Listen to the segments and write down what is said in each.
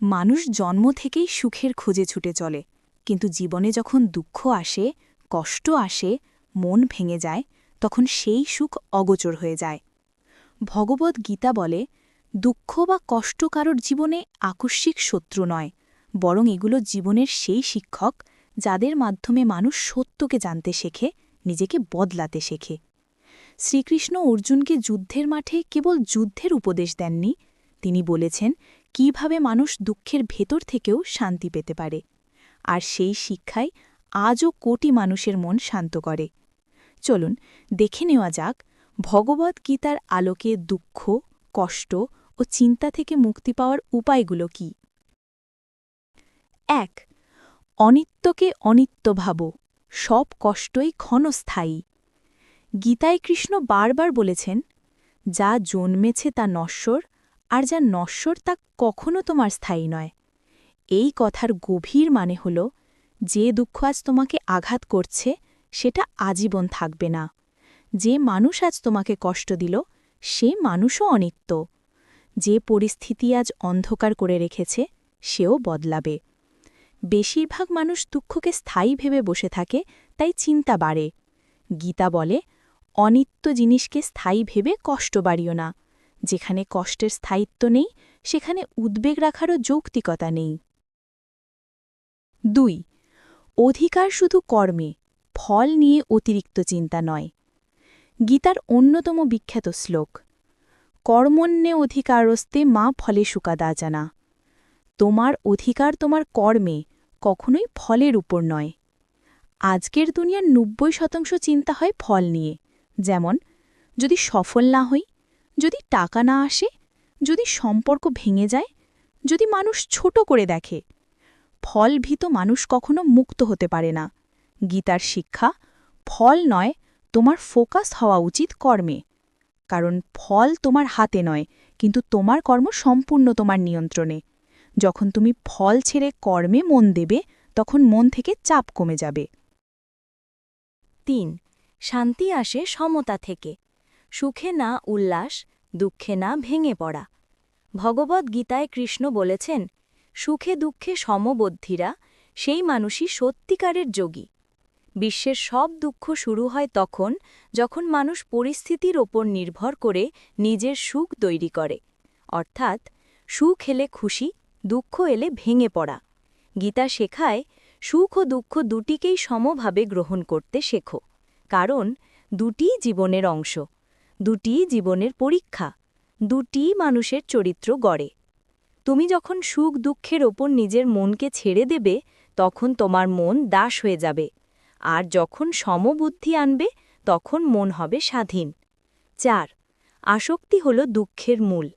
মানুষ জন্ম থেকেই সুখের খোঁজে ছুটে চলে, কিন্তু জীবনে যখন দুঃখ আসে, কষ্ট আসে, মন ভেঙে যায়, তখন সেই সুখ অগোচর হয়ে যায়। ভগবদ্ গীতা বলে, দুঃখ বা কষ্ট কারোর জীবনে আকস্মিক শত্রু নয়, বরং এগুলো জীবনের সেই শিক্ষক যাদের মাধ্যমে মানুষ সত্যকে জানতে শেখে, নিজেকে বদলাতে শেখে। শ্রীকৃষ্ণ অর্জুনকে যুদ্ধের মাঠে কেবল যুদ্ধের উপদেশ দেননি, তিনি বলেছেন কিভাবে মানুষ দুঃখের ভেতর থেকেও শান্তি পেতে পারে। আর সেই শিক্ষাই আজও কোটি মানুষের মন শান্ত করে। চলুন দেখে নেওয়া যাক ভগবদ্ গীতার আলোকে দুঃখ, কষ্ট ও চিন্তা থেকে মুক্তি পাওয়ার উপায়গুলো কি। ১. অনিত্যকে অনিত্য ভাবো, সব কষ্টই ক্ষণস্থায়ী। গীতায় কৃষ্ণ বারবার বলেছেন, যা জন্মেছে তা নশ্বর, আর যা নশ্বর তা কখনো তোমার স্থায়ী নয়। এই কথার গভীর মানে হল, যে দুঃখ আজ তোমাকে আঘাত করছে সেটা আজীবন থাকবে না। যে মানুষ আজ তোমাকে কষ্ট দিল সে মানুষও অনিত্য। যে পরিস্থিতি আজ অন্ধকার করে রেখেছে সেও বদলাবে। বেশিরভাগ মানুষ দুঃখকে স্থায়ী ভেবে বসে থাকে, তাই চিন্তা বাড়ে। গীতা বলে, অনিত্য জিনিসকে স্থায়ী ভেবে কষ্ট বাড়িও না। যেখানে কষ্টের স্থায়িত্ব নেই সেখানে উদ্বেগ রাখারও যৌক্তিকতা নেই। ২. অধিকার শুধু কর্মে, ফল নিয়ে অতিরিক্ত চিন্তা নয়। গীতার অন্যতম বিখ্যাত শ্লোক, কর্মণ্যে অধিকারস্তে মা ফলে সুকাদা জানা। তোমার অধিকার তোমার কর্মে, কখনোই ফলের উপর নয়। আজকের দুনিয়ার ৯০% চিন্তা হয় ফল নিয়ে, যেমন যদি সফল না হই, যদি টাকা না আসে, যদি সম্পর্ক ভেঙে যায়, যদি মানুষ ছোট করে দেখে। ফলভীত মানুষ কখনো মুক্ত হতে পারে না। গীতার শিক্ষা, ফল নয়, তোমার ফোকাস হওয়া উচিত কর্মে। কারণ ফল তোমার হাতে নয়, কিন্তু তোমার কর্ম সম্পূর্ণ তোমার নিয়ন্ত্রণে। যখন তুমি ফল ছেড়ে কর্মে মন দেবে, তখন মন থেকে চাপ কমে যাবে। ৩. শান্তি আসে সমতা থেকে, সুখে না উল্লাস, দুঃখে না ভেঙে পড়া। ভগবদ্ গীতায় কৃষ্ণ বলেছেন, সুখে দুঃখে সমবুদ্ধিরা সেই মানুষই সত্যিকারের যোগী। বিশ্বের সব দুঃখ শুরু হয় তখন যখন মানুষ পরিস্থিতির ওপর নির্ভর করে নিজের সুখ তৈরি করে, অর্থাৎ সুখ এলে খুশি, দুঃখ এলে ভেঙে পড়া। গীতা শেখায়, সুখ ও দুঃখ দুটিকেই সমভাবে গ্রহণ করতে শেখো, কারণ দুটিই জীবনের অংশ, দুটিই জীবনের পরীক্ষা, দুটিই মানুষের চরিত্র গড়ে। তুমি যখন সুখ দুঃখের ওপর নিজের মনকে ছেড়ে দেবে, তখন তোমার মন দাস হয়ে যাবে, আর যখন সমবুদ্ধি আনবে তখন মন হবে স্বাধীন। ৪. আসক্তি হল দুঃখের মূল।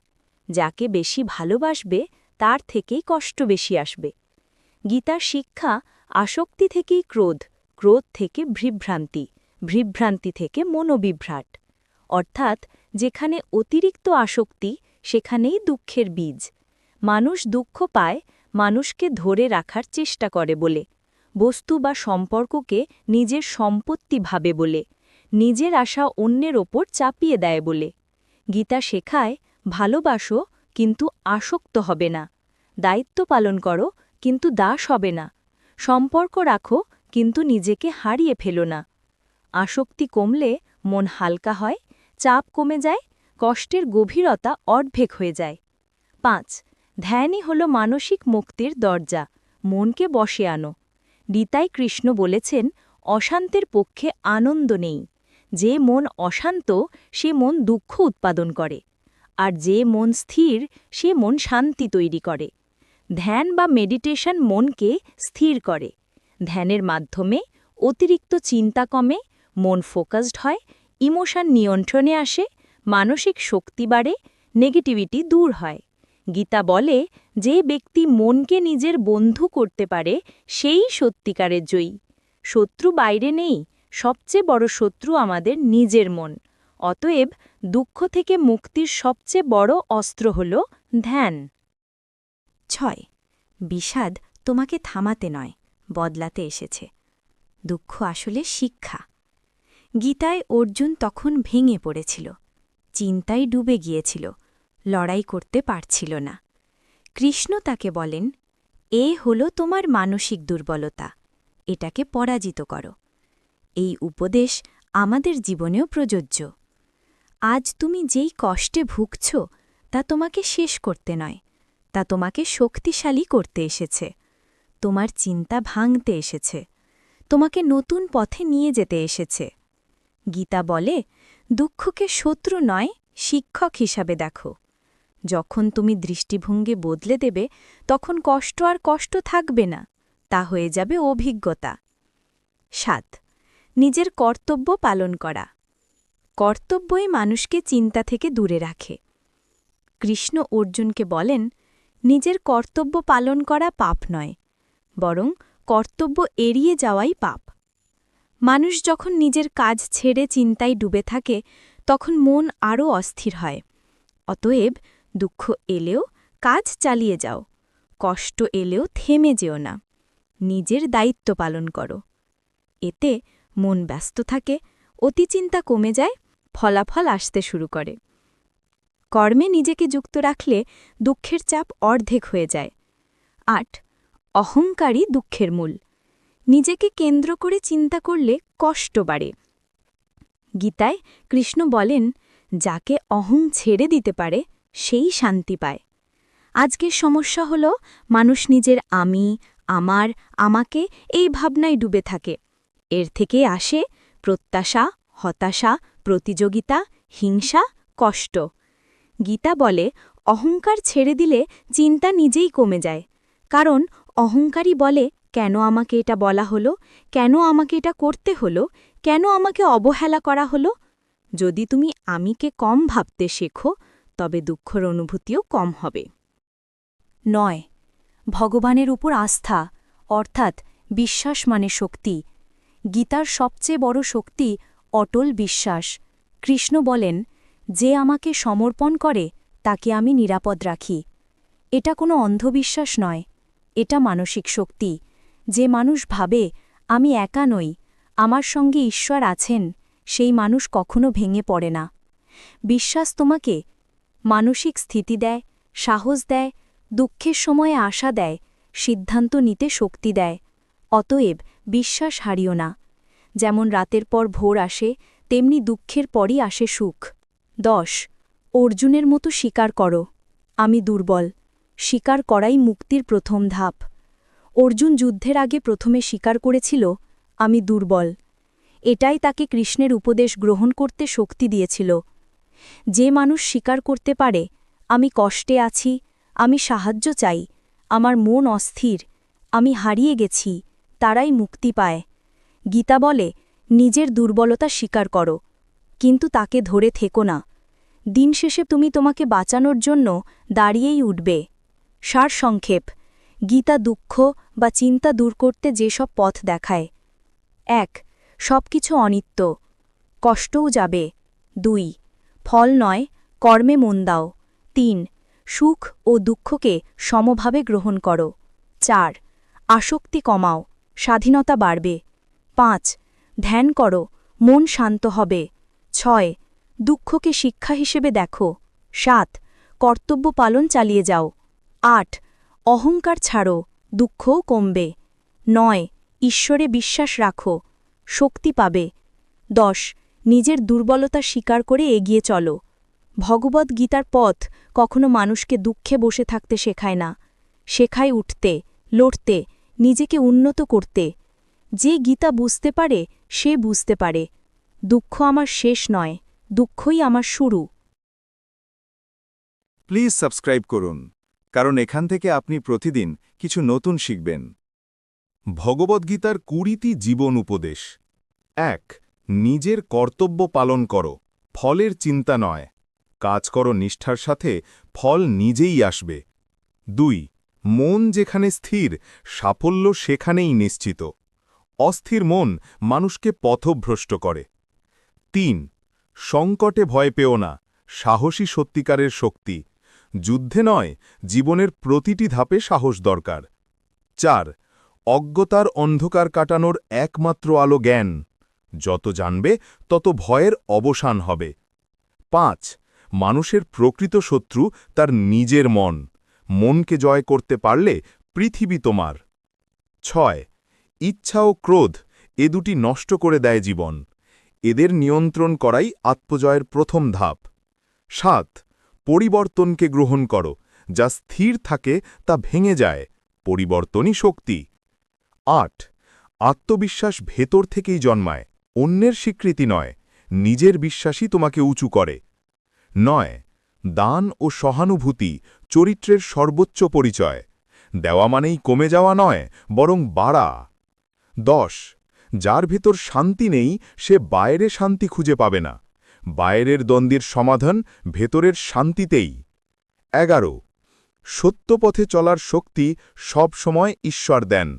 যাকে বেশি ভালোবাসবে তার থেকেই কষ্ট বেশি আসবে। গীতার শিক্ষা, আসক্তি থেকেই ক্রোধ, ক্রোধ থেকে বিভ্রান্তি, বিভ্রান্তি থেকে মনোবিভ্রাট। অর্থাৎ যেখানে অতিরিক্ত আসক্তি সেখানেই দুঃখের বীজ। মানুষ দুঃখ পায় মানুষকে ধরে রাখার চেষ্টা করে বলে, বস্তু বা সম্পর্ককে নিজের সম্পত্তি ভাবে বলে, নিজের আশা অন্যের ওপর চাপিয়ে দেয় বলে। গীতা শেখায়, ভালোবাসো কিন্তু আসক্ত হবে না, দায়িত্ব পালন করো কিন্তু দাস হবে না, সম্পর্ক রাখো কিন্তু নিজেকে হারিয়ে ফেলো না। আসক্তি কমলে মন হালকা হয়, চাপ কমে যায়, কষ্টের গভীরতা অর্ধেক হয়ে যায়। ৫. ধ্যানই হল মানসিক মুক্তির দরজা, মনকে বশে আনো। গীতায় কৃষ্ণ বলেছেন, অশান্তের পক্ষে আনন্দ নেই। যে মন অশান্ত সে মন দুঃখ উৎপাদন করে, আর যে মন স্থির সে মন শান্তি তৈরি করে। ধ্যান বা মেডিটেশন মনকে স্থির করে। ধ্যানের মাধ্যমে অতিরিক্ত চিন্তা কমে, মন ফোকাসড হয়, ইমোশন নিয়ন্ত্রণে আসে, মানসিক শক্তি বাড়ে, নেগেটিভিটি দূর হয়। গীতা বলে, যে ব্যক্তি মনকে নিজের বন্ধু করতে পারে সেই সত্যিকারের জয়ী। শত্রু বাইরে নেই, সবচেয়ে বড় শত্রু আমাদের নিজের মন। অতএব দুঃখ থেকে মুক্তির সবচেয়ে বড় অস্ত্র হল ধ্যান। ৬. বিষাদ তোমাকে থামাতে নয়, বদলাতে এসেছে। দুঃখ আসলে শিক্ষা। গীতায় অর্জুন তখন ভেঙে পড়েছিল, চিন্তায় ডুবে গিয়েছিল, লড়াই করতে পারছিল না। কৃষ্ণ তাকে বলেন, এ হলো তোমার মানসিক দুর্বলতা, এটাকে পরাজিত করো। এই উপদেশ আমাদের জীবনেও প্রযোজ্য। আজ তুমি যেই কষ্টে ভুগছ তা তোমাকে শেষ করতে নয়, তা তোমাকে শক্তিশালী করতে এসেছে। তোমার চিন্তা ভাঙতে এসেছে, তোমাকে নতুন পথে নিয়ে যেতে এসেছে। গীতা বলে, দুঃখকে শত্রু নয়, শিক্ষক হিসাবে দেখো। যখন তুমি দৃষ্টিভঙ্গি বদলে দেবে, তখন কষ্ট আর কষ্ট থাকবে না, তা হয়ে যাবে অভিজ্ঞতা। ৭. নিজের কর্তব্য পালন করা। কর্তব্যই মানুষকে চিন্তা থেকে দূরে রাখে। কৃষ্ণ অর্জুনকে বলেন, নিজের কর্তব্য পালন করা পাপ নয়, বরং কর্তব্য এড়িয়ে যাওয়াই পাপ। মানুষ যখন নিজের কাজ ছেড়ে চিন্তায় ডুবে থাকে, তখন মন আরও অস্থির হয়। অতএব দুঃখ এলেও কাজ চালিয়ে যাও, কষ্ট এলেও থেমে যেও না, নিজের দায়িত্ব পালন করো। এতে মন ব্যস্ত থাকে, অতিচিন্তা কমে যায়, ফলাফল আসতে শুরু করে। কর্মে নিজেকে যুক্ত রাখলে দুঃখের চাপ অর্ধেক হয়ে যায়। ৮. অহংকারই দুঃখের মূল। নিজেকে কেন্দ্র করে চিন্তা করলে কষ্ট বাড়ে। গীতায় কৃষ্ণ বলেন, যাকে অহং ছেড়ে দিতে পারে সেই শান্তি পায়। আজকের সমস্যা হল, মানুষ নিজের আমি, আমার, আমাকে এই ভাবনায় ডুবে থাকে। এর থেকে আসে প্রত্যাশা, হতাশা, প্রতিযোগিতা, হিংসা, কষ্ট। গীতা বলে, অহংকার ছেড়ে দিলে চিন্তা নিজেই কমে যায়। কারণ অহংকারী বলে, কেন আমাকে এটা বলা হলো, কেন আমাকে এটা করতে হলো, কেন আমাকে অবহেলা করা হলো। যদি তুমি আমিকে কম ভাবতে শেখো, তবে দুঃখের অনুভূতিও কম হবে। ৯. ভগবানের উপর আস্থা, অর্থাৎ বিশ্বাস মানে শক্তি। গীতার সবচেয়ে বড় শক্তি অটল বিশ্বাস। কৃষ্ণ বলেন, যে আমাকে সমর্পণ করে তাকে আমি নিরাপদ রাখি। এটা কোনো অন্ধবিশ্বাস নয়, এটা মানসিক শক্তি। যে মানুষ ভাবে, আমি একা নই, আমার সঙ্গে ঈশ্বর আছেন, সেই মানুষ কখনো ভেঙে পড়ে না। বিশ্বাস তোমাকে মানসিক স্থিতি দেয়, সাহস দেয়, দুঃখের সময়ে আশা দেয়, সিদ্ধান্ত নিতে শক্তি দেয়। অতএব বিশ্বাস হারিও না। যেমন রাতের পর ভোর আসে, তেমনি দুঃখের পরই আসে সুখ। ১০. অর্জুনের মতো স্বীকার করো, আমি দুর্বল। স্বীকার করাই মুক্তির প্রথম ধাপ। অর্জুন যুদ্ধের আগে প্রথমে স্বীকার করেছিল, আমি দুর্বল। এটাই তাকে কৃষ্ণের উপদেশ গ্রহণ করতে শক্তি দিয়েছিল। যে মানুষ স্বীকার করতে পারে, আমি কষ্টে আছি, আমি সাহায্য চাই, আমার মন অস্থির, আমি হারিয়ে গেছি, তারাই মুক্তি পায়। গীতা বলে, নিজের দুর্বলতা স্বীকার করো, কিন্তু তাকে ধরে থেকো না। দিন শেষে তুমি তোমাকে বাঁচানোর জন্য দাঁড়িয়েই উঠবে। সারসংক্ষেপ, গীতা দুঃখ বা চিন্তা দূর করতে যেসব পথ দেখায়। ১. সবকিছু অনিত্য, কষ্টও যাবে। ২. ফল নয়, কর্মে মন দাও। ৩. সুখ ও দুঃখকে সমভাবে গ্রহণ করো। ৪. আসক্তি কমাও, স্বাধীনতা বাড়বে। ৫. ধ্যান করো, মন শান্ত হবে। ৬. দুঃখকে শিক্ষা হিসেবে দেখো। ৭. কর্তব্য পালন চালিয়ে যাও। ৮. অহংকার ছাড়ো, দুঃখও কমবে। ৯. ঈশ্বরে বিশ্বাস রাখো, শক্তি পাবে। ১০. নিজের দুর্বলতা স্বীকার করে এগিয়ে চলো। ভগবদ্ গীতার পথ কখনো মানুষকে দুঃখে বসে থাকতে শেখায় না, শেখায় উঠতে, লড়তে, নিজেকে উন্নত করতে। যে গীতা বুঝতে পারে সে বুঝতে পারে, দুঃখ আমার শেষ নয়, দুঃখই আমার শুরু। প্লিজ সাবস্ক্রাইব করুন, কারণ এখান থেকে আপনি প্রতিদিন কিছু নতুন শিখবেন। ভগবদ্গীতার ২০টি জীবন উপদেশ। ১. নিজের কর্তব্য পালন করো, ফলের চিন্তা নয়। কাজ করো নিষ্ঠার সাথে, ফল নিজেই আসবে। ২. মন যেখানে স্থির, সাফল্য সেখানেই নিশ্চিত। অস্থির মন মানুষকে পথভ্রষ্ট করে। ৩. সংকটে ভয় পেও না, সাহসী সত্যিকারের শক্তি। যুদ্ধে নয়, জীবনের প্রতিটি ধাপে সাহস দরকার। ৪. অজ্ঞতার অন্ধকার কাটানোর একমাত্র আলো জ্ঞান। যত জানবে তত ভয়ের অবসান হবে। ৫. মানুষের প্রকৃত শত্রু তার নিজের মন। মনকে জয় করতে পারলে পৃথিবী তোমার। 6 ইচ্ছা ও ক্রোধ এ দুটি নষ্ট করে দেয় জীবন। এদের নিয়ন্ত্রণ করাই আত্মজয়ের প্রথম ধাপ। 7 পরিবর্তনকে গ্রহণ করো, যা স্থির থাকে তা ভেঙে যায়, পরিবর্তনই শক্তি। 8 আত্মবিশ্বাস ভেতর থেকেই জন্মায়, অন্যের স্বীকৃতি নয়, নিজের বিশ্বাসই তোমাকে উঁচু করে। 9 দান ও সহানুভূতি চরিত্রের সর্বোচ্চ পরিচয়, দেওয়া মানেই কমে যাওয়া নয়, বরং বাড়া। 10 যার ভেতর শান্তি নেই সে বাইরে শান্তি খুঁজে পাবে না, বাইরের দ্বন্দ্বের সমাধান ভেতরের শান্তিতেই। 11 সত্য পথে চলার শক্তি সব সময় ঈশ্বর দেন,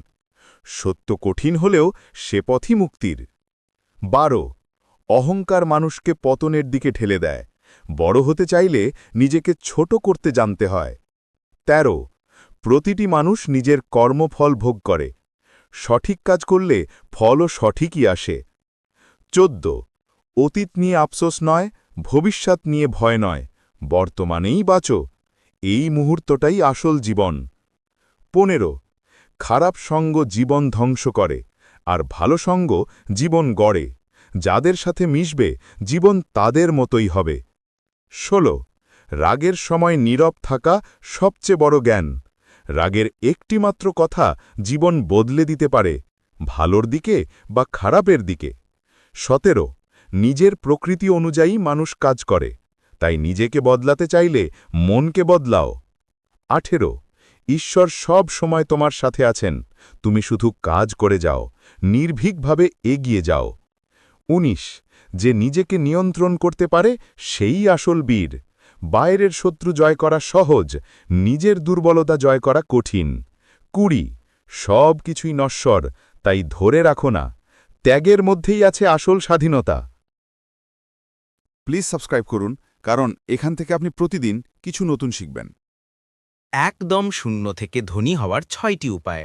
সত্য কঠিন হলেও সে পথই মুক্তির। 12 অহংকার মানুষকে পতনের দিকে ঠেলে দেয়, বড় হতে চাইলে নিজেকে ছোট করতে জানতে হয়। 13 প্রতিটি মানুষ নিজের কর্মফল ভোগ করে, সঠিক কাজ করলে ফলও সঠিকই আসে। 14 অতীত নিয়ে আফসোস নয়, ভবিষ্যৎ নিয়ে ভয় নয়, বর্তমানেই বাঁচো, এই মুহূর্তটাই আসল জীবন। 15 খারাপ সঙ্গ জীবন ধ্বংস করে, আর ভালো সঙ্গ জীবন গড়ে, যাদের সাথে মিশবে জীবন তাদের মতোই হবে। 16 রাগের সময় নীরব থাকা সবচেয়ে বড় জ্ঞান, রাগের একটিমাত্র কথা জীবন বদলে দিতে পারে, ভালোর দিকে বা খারাপের দিকে। 17 নিজের প্রকৃতি অনুযায়ী মানুষ কাজ করে, তাই নিজেকে বদলাতে চাইলে মনকে বদলাও। 18 ঈশ্বর সব সময় তোমার সাথে আছেন, তুমি শুধু কাজ করে যাও, নির্ভীকভাবে এগিয়ে যাও। 19 যে নিজেকে নিয়ন্ত্রণ করতে পারে সেই আসল বীর, বাইরের শত্রু জয় করা সহজ, নিজের দুর্বলতা জয় করা কঠিন। 20 সব কিছুই নশ্বর, তাই ধরে রাখো না, ত্যাগের মধ্যেই আছে আসল স্বাধীনতা। প্লিজ সাবস্ক্রাইব করুন, কারণ এখান থেকে আপনি প্রতিদিন কিছু নতুন শিখবেন। একদম শূন্য থেকে ধনী হওয়ার 6টি উপায়।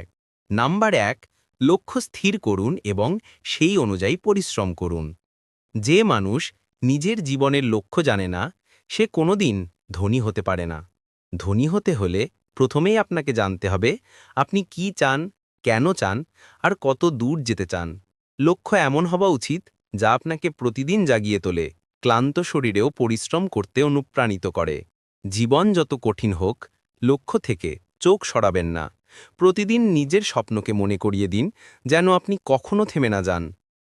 নাম্বার 1 লক্ষ্য স্থির করুন এবং সেই অনুযায়ী পরিশ্রম করুন। যে মানুষ নিজের জীবনের লক্ষ্য জানে না সে কোনোদিন ধনী হতে পারে না। ধনী হতে হলে প্রথমেই আপনাকে জানতে হবে আপনি কি চান, কেন চান আর কত দূর যেতে চান। লক্ষ্য এমন হওয়া উচিত যা আপনাকে প্রতিদিন জাগিয়ে তোলে, ক্লান্ত শরীরেও পরিশ্রম করতে অনুপ্রাণিত করে। জীবন যত কঠিন হোক, লক্ষ্য থেকে চোখ সরাবেন না। প্রতিদিন নিজের স্বপ্নকে মনে করিয়ে দিন যেন আপনি কখনো থেমে না যান।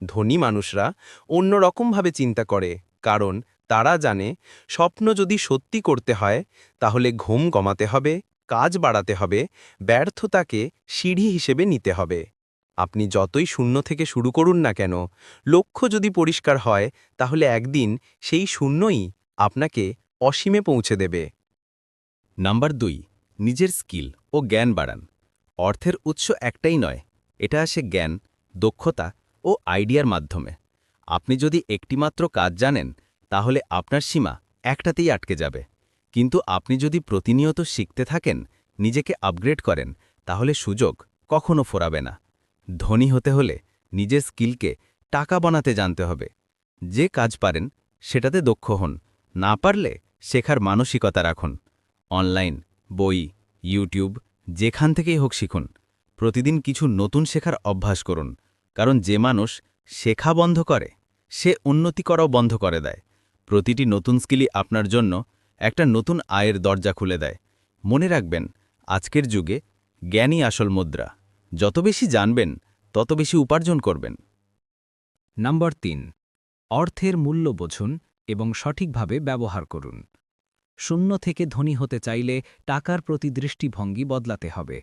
ধনী মানুষরা অন্যরকমভাবে চিন্তা করে, কারণ তারা জানে স্বপ্ন যদি সত্যি করতে হয় তাহলে ঘুম কমাতে হবে, কাজ বাড়াতে হবে, ব্যর্থতাকে সিঁড়ি হিসেবে নিতে হবে। আপনি যতই শূন্য থেকে শুরু করুন না কেন, লক্ষ্য যদি পরিষ্কার হয় তাহলে একদিন সেই শূন্যই আপনাকে অসীমে পৌঁছে দেবে। নাম্বার 2 নিজের স্কিল ও জ্ঞান বাড়ান। অর্থের উৎস একটাই নয়, এটা আসে জ্ঞান, দক্ষতা ও আইডিয়ার মাধ্যমে। আপনি যদি একটিমাত্র কাজ জানেন তাহলে আপনার সীমা একটাতেই আটকে যাবে, কিন্তু আপনি যদি প্রতিনিয়ত শিখতে থাকেন, নিজেকে আপগ্রেড করেন, তাহলে সুযোগ কখনো ফোরাবে না। ধনী হতে হলে নিজের স্কিলকে টাকা বানাতে জানতে হবে। যে কাজ পারেন সেটাতে দক্ষ হন, না পারলে শেখার মানসিকতা রাখুন। অনলাইন, বই, ইউটিউব যেখান থেকেই হোক শিখুন। প্রতিদিন কিছু নতুন শেখার অভ্যাস করুন, কারণ যে মানুষ শেখা বন্ধ করে সে উন্নতি করাও বন্ধ করে দেয়। প্রতিটি নতুন স্কিলই আপনার জন্য একটা নতুন আয়ের দরজা খুলে দেয়। মনে রাখবেন, আজকের যুগে জ্ঞানই আসল মুদ্রা। যত বেশি জানবেন তত বেশি উপার্জন করবেন। নাম্বার 3 অর্থের মূল্য বুঝুন এবং সঠিকভাবে ব্যবহার করুন। শূন্য থেকে ধনী হতে চাইলে টাকার প্রতি দৃষ্টিভঙ্গি বদলাতে হবে।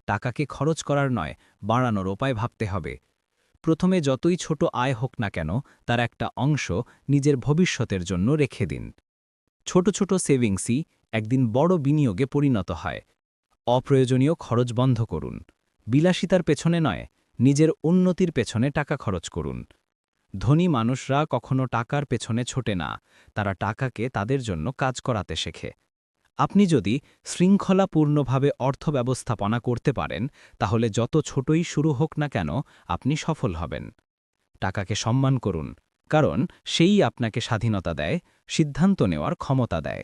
টাকাকে খরচ করার নয়, বাড়ানোর উপায় ভাবতে হবে। প্রথমে যতই ছোট আয় হোক না কেন, তার একটা অংশ নিজের ভবিষ্যতের জন্য রেখে দিন। ছোট ছোট সেভিংসই একদিন বড় বিনিয়োগে পরিণত হয়। অপ্রয়োজনীয় খরচ বন্ধ করুন। বিলাসিতার পেছনে নয়, নিজের উন্নতির পেছনে টাকা খরচ করুন। ধনী মানুষরা কখনো টাকার পেছনে ছোটে না, তারা টাকাকে তাদের জন্য কাজ করাতে শেখে। আপনি যদি শৃঙ্খলাপূর্ণভাবে অর্থ ব্যবস্থাপনা করতে পারেন, তাহলে যত ছোটই শুরু হোক না কেন আপনি সফল হবেন। টাকাকে সম্মান করুন, কারণ সেই আপনাকে স্বাধীনতা দেয়, সিদ্ধান্ত নেওয়ার ক্ষমতা দেয়।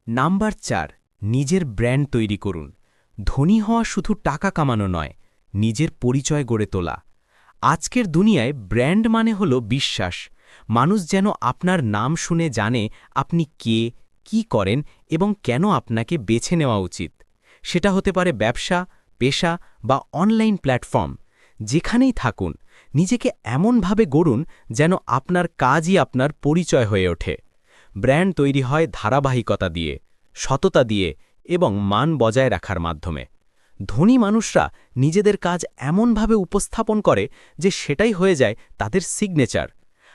নাম্বার 4 নিজের ব্র্যান্ড তৈরি করুন। ধনী হওয়া শুধু টাকা কামানো নয়, নিজের পরিচয় গড়ে তোলা। আজকের দুনিয়ায় ব্র্যান্ড মানে হল বিশ্বাস। মানুষ যেন আপনার নাম শুনে জানে আপনি কে, কি করেন এবং কেন আপনাকে বেছে নেওয়া উচিত। সেটা হতে পারে ব্যবসা, পেশা বা অনলাইন প্ল্যাটফর্ম। যেখানেই থাকুন, নিজেকে এমনভাবে গড়ুন যেন আপনার কাজই আপনার পরিচয় হয়ে ওঠে। ব্র্যান্ড তৈরি হয় ধারাবাহিকতা দিয়ে, সততা দিয়ে এবং মান বজায় রাখার মাধ্যমে। ধনী মানুষরা নিজেদের কাজ এমনভাবে উপস্থাপন করে যে সেটাই হয়ে যায় তাদের সিগনেচার।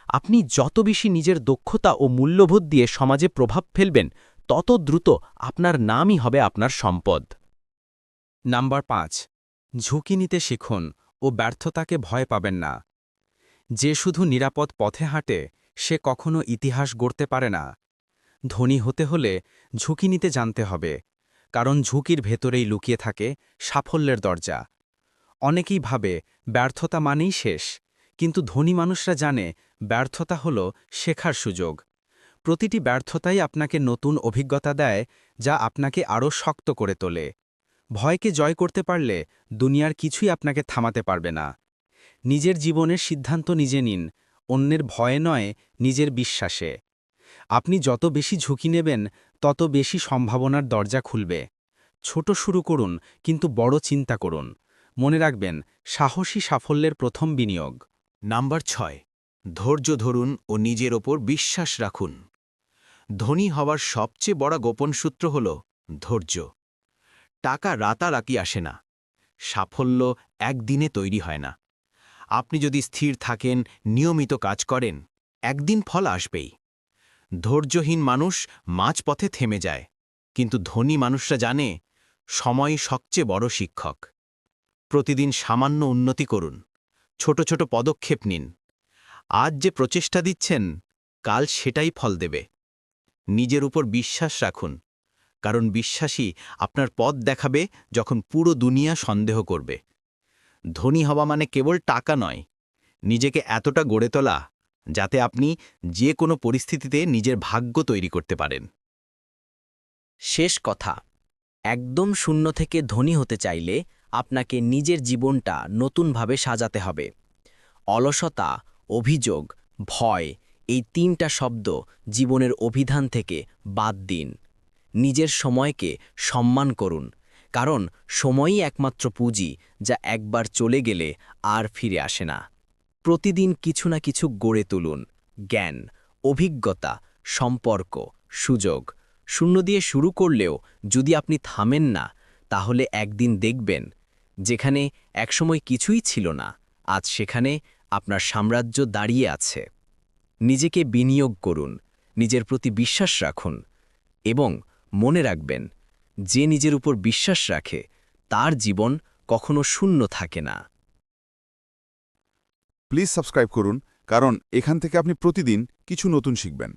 আপনি যত বেশি নিজের দক্ষতা ও মূল্যবোধ দিয়ে সমাজে প্রভাব ফেলবেন, তত দ্রুত আপনার নামই হবে আপনার সম্পদ। নাম্বার 5, ঝুঁকি নিতে শিখুন ও ব্যর্থতাকে ভয় পাবেন না। যে শুধু নিরাপদ পথে হাঁটে সে কখনো ইতিহাস গড়তে পারে না। ধনী হতে হলে ঝুঁকি নিতে জানতে হবে, কারণ ঝুঁকির ভেতরেই লুকিয়ে থাকে সাফল্যের দরজা। অনেকেই ভাবে ব্যর্থতা মানেই শেষ, কিন্তু ধনী মানুষরা জানে ব্যর্থতা হল শেখার সুযোগ। প্রতিটি ব্যর্থতাই আপনাকে নতুন অভিজ্ঞতা দেয়, যা আপনাকে আরও শক্ত করে তোলে। ভয়কে জয় করতে পারলে দুনিয়ার কিছুই আপনাকে থামাতে পারবে না। নিজের জীবনের সিদ্ধান্ত নিজে নিন, অন্যের ভয়ে নয়, নিজের বিশ্বাসে। আপনি যত বেশি ঝুঁকি নেবেন, তত বেশি সম্ভাবনার দরজা খুলবে। ছোট শুরু করুন, কিন্তু বড় চিন্তা করুন। মনে রাখবেন, সাহসী সাফল্যের প্রথম বিনিয়োগ। নাম্বার 6, ধৈর্য ধরুন ও নিজের ওপর বিশ্বাস রাখুন। ধনী হওয়ার সবচেয়ে বড় গোপন সূত্র হল ধৈর্য। টাকা রাতারাতি আসে না, সাফল্য একদিনে তৈরি হয় না। আপনি যদি স্থির থাকেন, নিয়মিত কাজ করেন, একদিন ফল আসবেই। ধৈর্যহীন মানুষ মাঝপথে থেমে যায়, কিন্তু ধনী মানুষরা জানে সময় সবচেয়ে বড় শিক্ষক। প্রতিদিন সামান্য উন্নতি করুন, ছোট ছোট পদক্ষেপ নিন। আজ যে প্রচেষ্টা দিচ্ছেন, কাল সেটাই ফল দেবে। নিজের উপর বিশ্বাস রাখুন, কারণ বিশ্বাসী আপনার পথ দেখাবে যখন পুরো দুনিয়া সন্দেহ করবে। ধনী হওয়া মানে কেবল টাকা নয়, নিজেকে এতটা গড়ে তোলা যাতে আপনি যে কোনো পরিস্থিতিতে নিজের ভাগ্য তৈরি করতে পারেন। শেষ কথা, একদম শূন্য থেকে ধনী হতে চাইলে আপনাকে নিজের জীবনটা নতুনভাবে সাজাতে হবে। অলসতা, অভিযোগ, ভয়, এই 3টা শব্দ জীবনের অভিধান থেকে বাদ দিন। নিজের সময়কে সম্মান করুন, কারণ সময়ই একমাত্র পুঁজি যা একবার চলে গেলে আর ফিরে আসে না। প্রতিদিন কিছু না কিছু গড়ে তুলুন, জ্ঞান, অভিজ্ঞতা, সম্পর্ক, সুযোগ। শূন্য দিয়ে শুরু করলেও যদি আপনি থামেন না, তাহলে একদিন দেখবেন যেখানে একসময় কিছুই ছিল না, আজ সেখানে আপনার সাম্রাজ্য দাঁড়িয়ে আছে। নিজেকে বিনিয়োগ করুন, নিজের প্রতি বিশ্বাস রাখুন এবং মনে রাখবেন, যে নিজের উপর বিশ্বাস রাখে তার জীবন কখনো শূন্য থাকে না। প্লিজ সাবস্ক্রাইব করুন, কারণ এখান থেকে আপনি প্রতিদিন কিছু নতুন শিখবেন।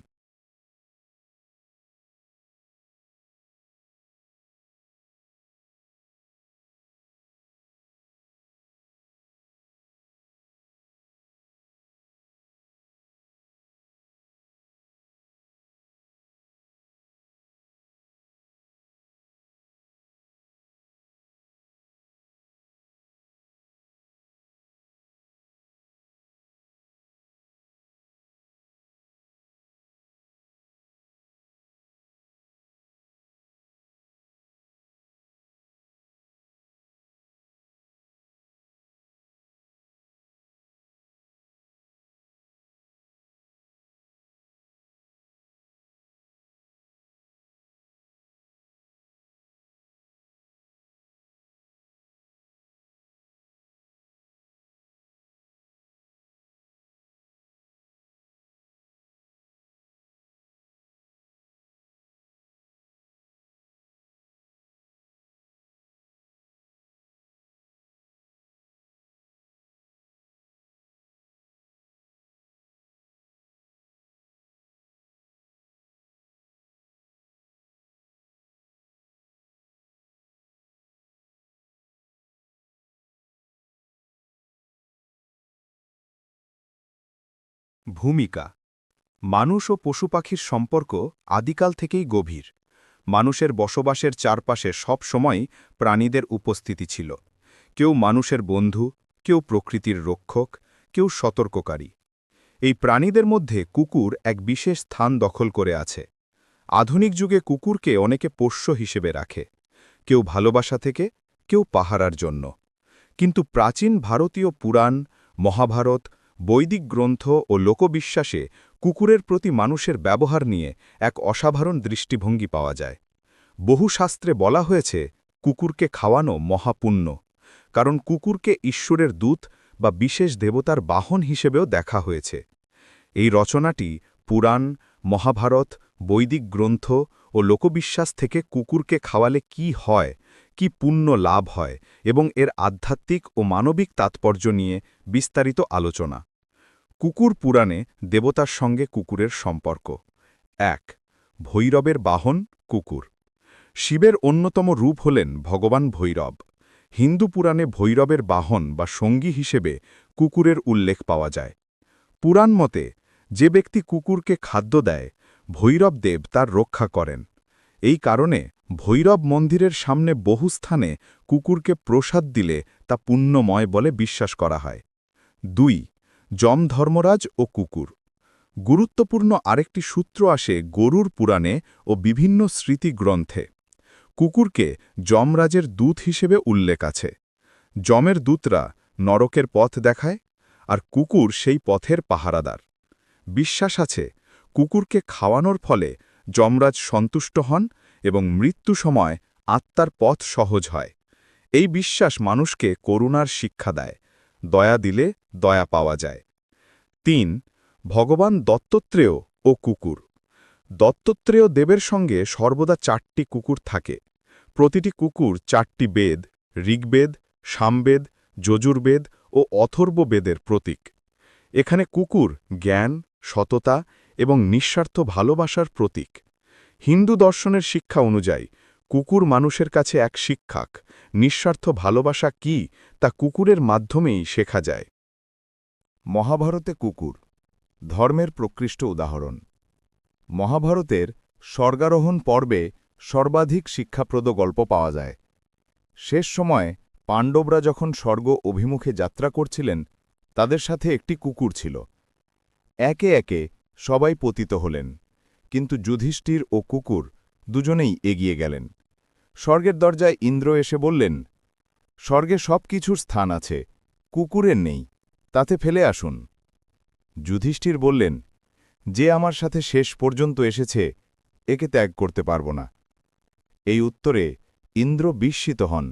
ভূমিকা। মানুষ ও পশু পাখির সম্পর্ক আদিকাল থেকেই গভীর। মানুষের বসবাসের চারপাশে সব সময় প্রাণীদের উপস্থিতি ছিল। কেউ মানুষের বন্ধু, কেউ প্রকৃতির রক্ষক, কেউ সতর্ককারী। এই প্রাণীদের মধ্যে কুকুর এক বিশেষ স্থান দখল করে আছে। আধুনিক যুগে কুকুরকে অনেকে পোষ্য হিসেবে রাখে, কেউ ভালোবাসা থেকে, কেউ পাহারার জন্য। কিন্তু প্রাচীন ভারতীয় পুরাণ, মহাভারত, বৈদিক গ্রন্থ ও লোকবিশ্বাসে কুকুরের প্রতি মানুষের ব্যবহার নিয়ে এক অসাধারণ দৃষ্টিভঙ্গি পাওয়া যায়। বহু শাস্ত্রে বলা হয়েছে কুকুরকে খাওয়ানো মহাপুণ্য, কারণ কুকুরকে ঈশ্বরের দূত বা বিশেষ দেবতার বাহন হিসেবেও দেখা হয়েছে। এই রচনাটি পুরাণ, মহাভারত, বৈদিক গ্রন্থ ও লোকবিশ্বাস থেকে কুকুরকে খাওয়ালে কি হয়, কি পুণ্য লাভ হয় এবং এর আধ্যাত্মিক ও মানবিক তাৎপর্য নিয়ে বিস্তারিত আলোচনা। কুকুর পুরাণে দেবতার সঙ্গে কুকুরের সম্পর্ক। ১. ভৈরবের বাহন কুকুর। শিবের অন্যতম রূপ হলেন ভগবান ভৈরব। হিন্দু পুরাণে ভৈরবের বাহন বা সঙ্গী হিসেবে কুকুরের উল্লেখ পাওয়া যায়। পুরাণ মতে যে ব্যক্তি কুকুরকে খাদ্য দেয়, ভৈরব দেব তার রক্ষা করেন। এই কারণে ভৈরব মন্দিরের সামনে বহু স্থানে কুকুরকে প্রসাদ দিলে তা পুণ্যময় বলে বিশ্বাস করা হয়। ২. যম ধর্মরাজ ও কুকুর। গুরুত্বপূর্ণ আরেকটি সূত্র আসে গরুর পুরাণে ও বিভিন্ন স্মৃতিগ্রন্থে। কুকুরকে যমরাজের দূত হিসেবে উল্লেখ আছে। যমের দূতরা নরকের পথ দেখায়, আর কুকুর সেই পথের পাহারাদার। বিশ্বাস আছে কুকুরকে খাওয়ানোর ফলে যমরাজ সন্তুষ্ট হন এবং মৃত্যু সময় আত্মার পথ সহজ হয়। এই বিশ্বাস মানুষকে করুণার শিক্ষা দেয়, দয়া দিলে দয়া পাওয়া যায়। ৩. ভগবান দত্তাত্রেয় ও কুকুর। দত্তাত্রেয় দেবের সঙ্গে সর্বদা 4টি কুকুর থাকে। প্রতিটি কুকুর 4টি বেদ, ঋগ্বেদ, সামবেদ, যজুর্বেদ ও অথর্ববেদের প্রতীক। এখানে কুকুর জ্ঞান, সততা এবং নিঃস্বার্থ ভালোবাসার প্রতীক। হিন্দু দর্শনের শিক্ষা অনুযায়ী কুকুর মানুষের কাছে এক শিক্ষক। নিঃস্বার্থ ভালোবাসা কি তা কুকুরের মাধ্যমেই শেখা যায়। মহাভারতে কুকুর ধর্মের প্রকৃষ্ট উদাহরণ। মহাভারতের স্বর্গারোহণ পর্বে সর্বাধিক শিক্ষাপ্রদ গল্প পাওয়া যায়। শেষ সময়ে পাণ্ডবরা যখন স্বর্গ অভিমুখে যাত্রা করছিলেন, তাদের সাথে একটি কুকুর ছিল। একে একে সবাই পতিত হলেন, কিন্তু যুধিষ্ঠির ও কুকুর দুজনেই এগিয়ে গেলেন। স্বর্গের দরজায় ইন্দ্র এসে বললেন, স্বর্গে সব কিছুর স্থান আছে, কুকুরের নেই, তাতে ফেলে আসুন। যুধিষ্ঠির বললেন, যে আমার সাথে শেষ পর্যন্ত এসেছে, একে ত্যাগ করতে পারব না। এই উত্তরে ইন্দ্র বিস্মিত হন।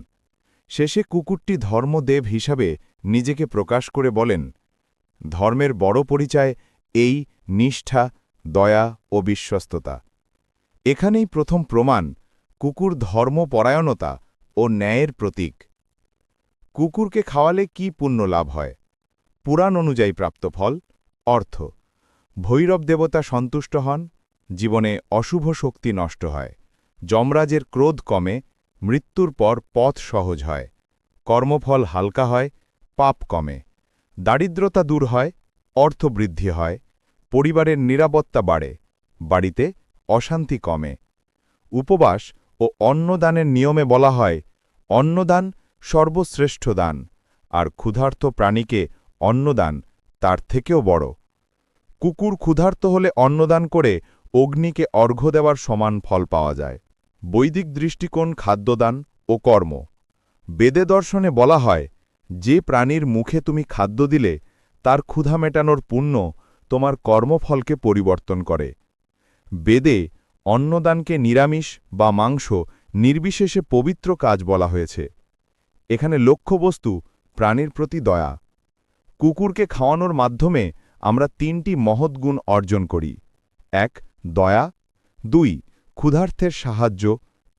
শেষে কুকুরটি ধর্মদেব হিসাবে নিজেকে প্রকাশ করে বলেন, ধর্মের বড় পরিচয় এই নিষ্ঠা, দয়া ও বিশ্বস্ততা। এখানেই প্রথম প্রমাণ কুকুর ধর্মপরায়ণতা ও ন্যায়ের প্রতীক। কুকুরকে খাওয়ালে কি পুণ্য লাভ হয়? পুরাণ অনুযায়ী প্রাপ্ত ফল। অর্থ: ভৈরব দেবতা সন্তুষ্ট হন, জীবনে অশুভ শক্তি নষ্ট হয়, যমরাজের ক্রোধ কমে, মৃত্যুর পর পথ সহজ হয়, কর্মফল হালকা হয়, পাপ কমে, দারিদ্রতা দূর হয়, অর্থ বৃদ্ধি হয়, পরিবারের নিরাপত্তা বাড়ে, বাড়িতে অশান্তি কমে। উপবাস ও অন্নদানের নিয়মে বলা হয়, অন্নদান সর্বশ্রেষ্ঠ দান, আর ক্ষুধার্ত প্রাণীকে অন্নদান তার থেকেও বড়। কুকুর ক্ষুধার্ত হলে অন্নদান করে অগ্নিকে অর্ঘ্য দেওয়ার সমান ফল পাওয়া যায়। বৈদিক দৃষ্টিকোণ খাদ্যদান ও কর্ম। বেদে দর্শনে বলা হয়, যে প্রাণীর মুখে তুমি খাদ্য দিলে তার ক্ষুধা মেটানোর পুণ্য তোমার কর্মফলকে পরিবর্তন করে। বেদে অন্নদানকে নিরামিষ বা মাংস নির্বিশেষে পবিত্র কাজ বলা হয়েছে। এখানে লক্ষ্যবস্তু প্রাণীর প্রতি দয়া। কুকুরকে খাওয়ানোর মাধ্যমে আমরা 3টি মহৎ গুণ অর্জন করি। 1. দয়া, 2. ক্ষুধার্থের সাহায্য,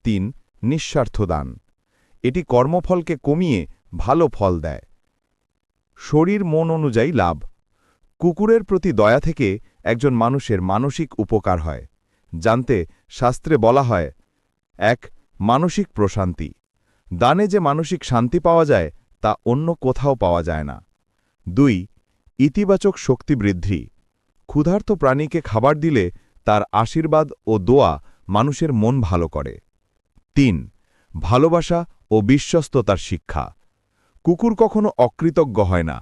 3. নিঃস্বার্থ দান। এটি কর্মফলকে কমিয়ে ভালো ফল দেয়। শরীর মন অনুযায়ী লাভ। কুকুরের প্রতি দয়া থেকে একজন মানুষের মানসিক উপকার হয়। জানতে শাস্ত্রে বলা হয়, 1. মানসিক প্রশান্তি। দানে যে মানসিক শান্তি পাওয়া যায় তা অন্য কোথাও পাওয়া যায় না। 2. ইতিবাচক শক্তি বৃদ্ধি। ক্ষুধার্ত প্রাণীকে খাবার দিলে তার আশীর্বাদ ও দোয়া মানুষের মন ভালো করে। ৩. ভালোবাসা ও বিশ্বস্ততার শিক্ষা। কুকুর কখনো অকৃতজ্ঞ হয় না,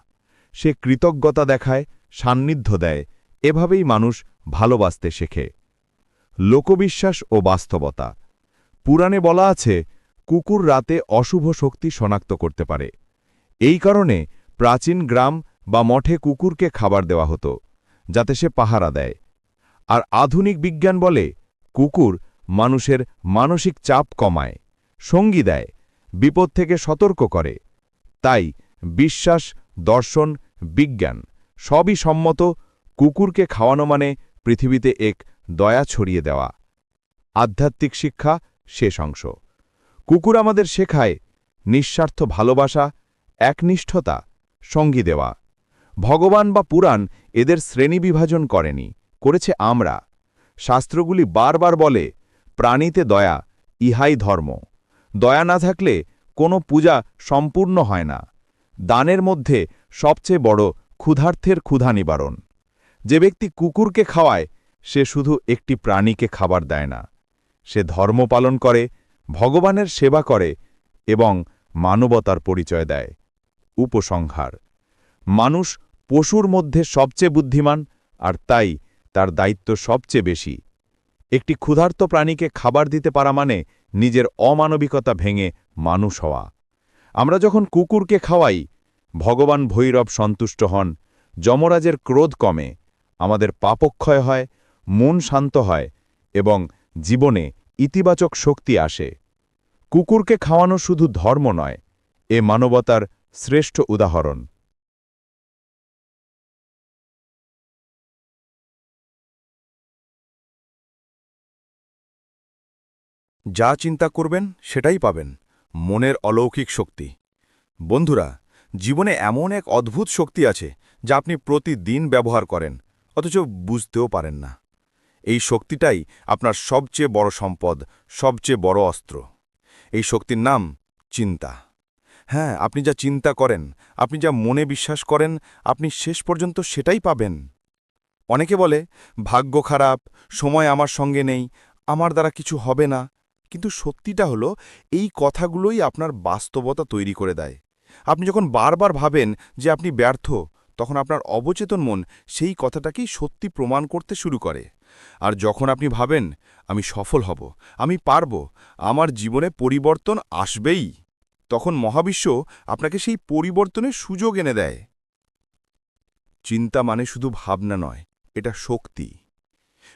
সে কৃতজ্ঞতা দেখায়, সান্নিধ্য দেয়, এভাবেই মানুষ ভালোবাসতে শেখে। লোকবিশ্বাস ও বাস্তবতা। পুরাণে বলা আছে, কুকুর রাতে অশুভ শক্তি শনাক্ত করতে পারে। এই কারণে প্রাচীন গ্রাম বা মঠে কুকুরকে খাবার দেওয়া হতো, যাতে সে পাহারা দেয়। আর আধুনিক বিজ্ঞান বলে, কুকুর মানুষের মানসিক চাপ কমায়, সঙ্গী দেয়, বিপদ থেকে সতর্ক করে। তাই বিশ্বাস, দর্শন, বিজ্ঞান সবই সম্মত, কুকুরকে খাওয়ানো মানে পৃথিবীতে এক দয়া ছড়িয়ে দেওয়া। আধ্যাত্মিক শিক্ষা শেষ অংশ। কুকুর আমাদের শেখায় নিঃস্বার্থ ভালোবাসা, একনিষ্ঠতা, সঙ্গী দেওয়া। ভগবান বা পুরাণ এদের শ্রেণীবিভাজন করেনি, করেছে আমরা। শাস্ত্রগুলি বারবার বলে, প্রাণীতে দয়া, ইহাই ধর্ম। দয়া না থাকলে কোনো পূজা সম্পূর্ণ হয় না। দানের মধ্যে সবচেয়ে বড় ক্ষুধার্থের ক্ষুধা নিবারণ। যে ব্যক্তি কুকুরকে খাওয়ায়, সে শুধু একটি প্রাণীকে খাবার দেয় না, সে ধর্ম পালন করে, ভগবানের সেবা করে এবং মানবতার পরিচয় দেয়। উপসংহার: মানুষ পশুর মধ্যে সবচেয়ে বুদ্ধিমান, আর তাই তার দায়িত্ব সবচেয়ে বেশি। একটি ক্ষুধার্ত প্রাণীকে খাবার দিতে পারা মানে নিজের অমানবিকতা ভেঙে মানুষ হওয়া। আমরা যখন কুকুরকে খাওয়াই, ভগবান ভৈরব সন্তুষ্ট হন, যমরাজের ক্রোধ কমে, আমাদের পাপক্ষয় হয়, মন শান্ত হয় এবং জীবনে ইতিবাচক শক্তি আসে। কুকুরকে খাওয়ানো শুধু ধর্ম নয়, এ মানবতার শ্রেষ্ঠ উদাহরণ। যা চিন্তা করবেন সেটাই পাবেন, মনের অলৌকিক শক্তি। বন্ধুরা, জীবনে এমন এক অদ্ভুত শক্তি আছে যা আপনি প্রতিদিন ব্যবহার করেন, অথচ বুঝতেও পারেন না। এই শক্তিটাই আপনার সবচেয়ে বড় সম্পদ, সবচেয়ে বড় অস্ত্র। এই শক্তির নাম চিন্তা। হ্যাঁ, আপনি যা চিন্তা করেন, আপনি যা মনে বিশ্বাস করেন, আপনি শেষ পর্যন্ত সেটাই পাবেন। অনেকে বলে, ভাগ্য খারাপ, সময় আমার সঙ্গে নেই, আমার দ্বারা কিছু হবে না। কিন্তু সত্যিটা হলো, এই কথাগুলোই আপনার বাস্তবতা তৈরি করে দেয়। আপনি যখন বারবার ভাবেন যে আপনি ব্যর্থ, তখন আপনার অবচেতন মন সেই কথাটাকেই সত্যি প্রমাণ করতে শুরু করে। আর যখন আপনি ভাবেন, আমি সফল হব, আমি পারব, আমার জীবনে পরিবর্তন আসবেই, তখন মহাবিশ্ব আপনাকে সেই পরিবর্তনের সুযোগ এনে দেয়। চিন্তা মানে শুধু ভাবনা নয়, এটা শক্তি।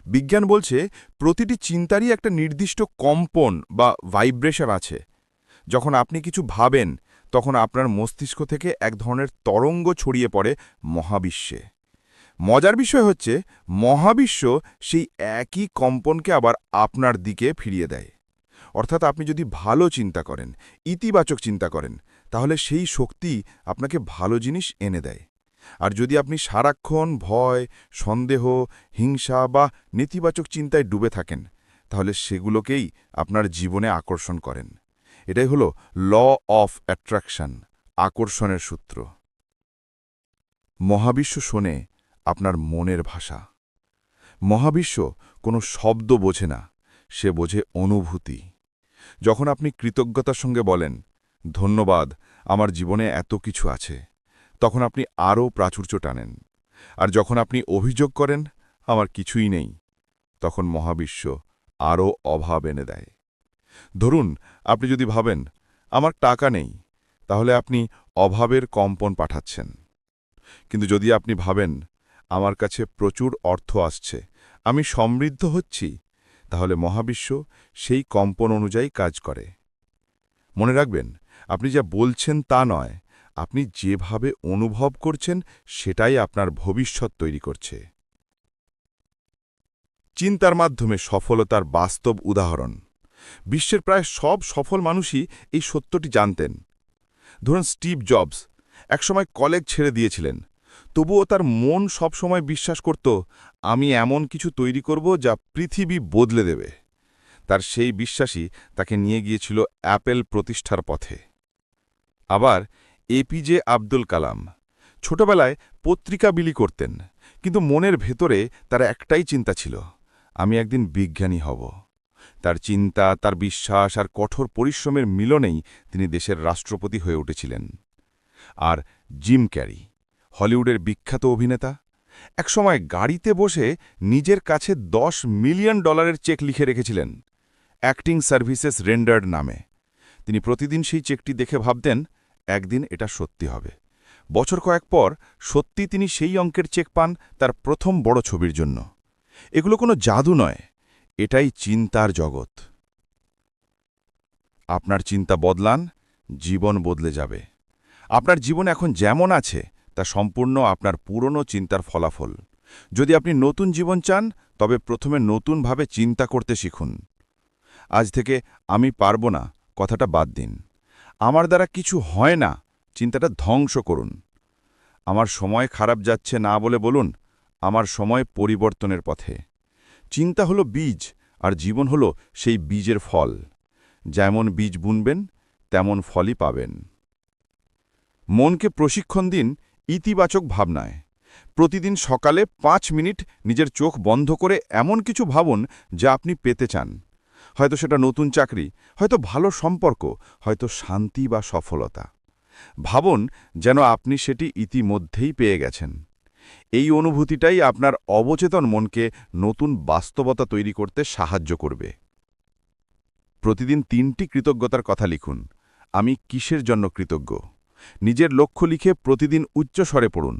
বিজ্ঞান বলছে, প্রতিটি চিন্তারই একটা নির্দিষ্ট কম্পন বা ভাইব্রেশন আছে। যখন আপনি কিছু ভাবেন, তখন আপনার মস্তিষ্ক থেকে এক ধরনের তরঙ্গ ছড়িয়ে পড়ে মহাবিশ্বে। মজার বিষয় হচ্ছে, মহাবিশ্ব সেই একই কম্পনকে আবার আপনার দিকে ফিরিয়ে দেয়। অর্থাৎ আপনি যদি ভালো চিন্তা করেন, ইতিবাচক চিন্তা করেন, তাহলে সেই শক্তি আপনাকে ভালো জিনিস এনে দেয়। আর যদি আপনি সারাক্ষণ ভয়, সন্দেহ, হিংসা বা নেতিবাচক চিন্তায় ডুবে থাকেন, তাহলে সেগুলোকেই আপনার জীবনে আকর্ষণ করেন। এটাই হলো ল অফ অ্যাট্রাকশন, আকর্ষণের সূত্র। মহাবিশ্ব শোনে আপনার মনের ভাষা। মহাবিশ্ব কোনো শব্দ বোঝে না, সে বোঝে অনুভূতি। যখন আপনি কৃতজ্ঞতার সঙ্গে বলেন, ধন্যবাদ, আমার জীবনে এত কিছু আছে, তখন আপনি আরও প্রাচুর্য টানেন। আর যখন আপনি অভিযোগ করেন, আমার কিছুই নেই, তখন মহাবিশ্ব আরও অভাব এনে দেয়। ধরুন, আপনি যদি ভাবেন, আমার টাকা নেই, তাহলে আপনি অভাবের কম্পন পাঠাচ্ছেন। কিন্তু যদি আপনি ভাবেন, আমার কাছে প্রচুর অর্থ আসছে, আমি সমৃদ্ধ হচ্ছি, তাহলে মহাবিশ্ব সেই কম্পন অনুযায়ী কাজ করে। মনে রাখবেন, আপনি যা বলছেন তা নয়, আপনি যেভাবে অনুভব করছেন সেটাই আপনার ভবিষ্যৎ তৈরি করছে। চিন্তার মাধ্যমে সফলতার বাস্তব উদাহরণ। বিশ্বের প্রায় সব সফল মানুষই এই সত্যটি জানতেন। ধরুন, স্টিভ জবস একসময় কলেজ ছেড়ে দিয়েছিলেন, তবুও তার মন সবসময় বিশ্বাস করত, আমি এমন কিছু তৈরি করব যা পৃথিবী বদলে দেবে। তার সেই বিশ্বাসই তাকে নিয়ে গিয়েছিল অ্যাপেল প্রতিষ্ঠার পথে। আবার এপিজে আব্দুল কালাম ছোটবেলায় পত্রিকা বিলি করতেন, কিন্তু মনের ভেতরে তার একটাই চিন্তা ছিল, আমি একদিন বিজ্ঞানী হব। তার চিন্তা, তার বিশ্বাস আর কঠোর পরিশ্রমের মিলনেই তিনি দেশের রাষ্ট্রপতি হয়ে উঠেছিলেন। আর জিম ক্যারি, হলিউডের বিখ্যাত অভিনেতা, একসময় গাড়িতে বসে নিজের কাছে $10 মিলিয়ন চেক লিখে রেখেছিলেন, অ্যাক্টিং সার্ভিসেস রেন্ডার্ড নামে। তিনি প্রতিদিন সেই চেকটি দেখে ভাবতেন, একদিন এটা সত্যি হবে। বছর কয়েক পর সত্যি তিনি সেই অঙ্কের চেক পান তার প্রথম বড় ছবির জন্য। এগুলো কোনো জাদু নয়, এটাই চিন্তার জগৎ। আপনার চিন্তা বদলান, জীবন বদলে যাবে। আপনার জীবন এখন যেমন আছে তা সম্পূর্ণ আপনার পুরনো চিন্তার ফলাফল। যদি আপনি নতুন জীবন চান, তবে প্রথমে নতুনভাবে চিন্তা করতে শিখুন। আজ থেকে আমি পারব না কথাটা বাদ দিন। আমার দ্বারা কিছু হয় না চিন্তাটা ধ্বংস করুন। আমার সময় খারাপ যাচ্ছে না বলে বলুন, আমার সময় পরিবর্তনের পথে। চিন্তা হলো বীজ, আর জীবন হলো সেই বীজের ফল। যেমন বীজ বুনবেন তেমন ফলই পাবেন। মনকে প্রশিক্ষণ দিন ইতিবাচক ভাবনায়। প্রতিদিন সকালে 5 মিনিট নিজের চোখ বন্ধ করে এমন কিছু ভাবুন যা আপনি পেতে চান। হয়তো সেটা নতুন চাকরি, হয়তো ভালো সম্পর্ক, হয়তো শান্তি বা সফলতা। ভাবুন যেন আপনি সেটি ইতিমধ্যেই পেয়ে গেছেন। এই অনুভূতিটাই আপনার অবচেতন মনকে নতুন বাস্তবতা তৈরি করতে সাহায্য করবে। প্রতিদিন 3টি কৃতজ্ঞতার কথা লিখুন। আমি কিসের জন্য কৃতজ্ঞ? নিজের লক্ষ্য লিখে প্রতিদিন উচ্চস্বরে পড়ুন।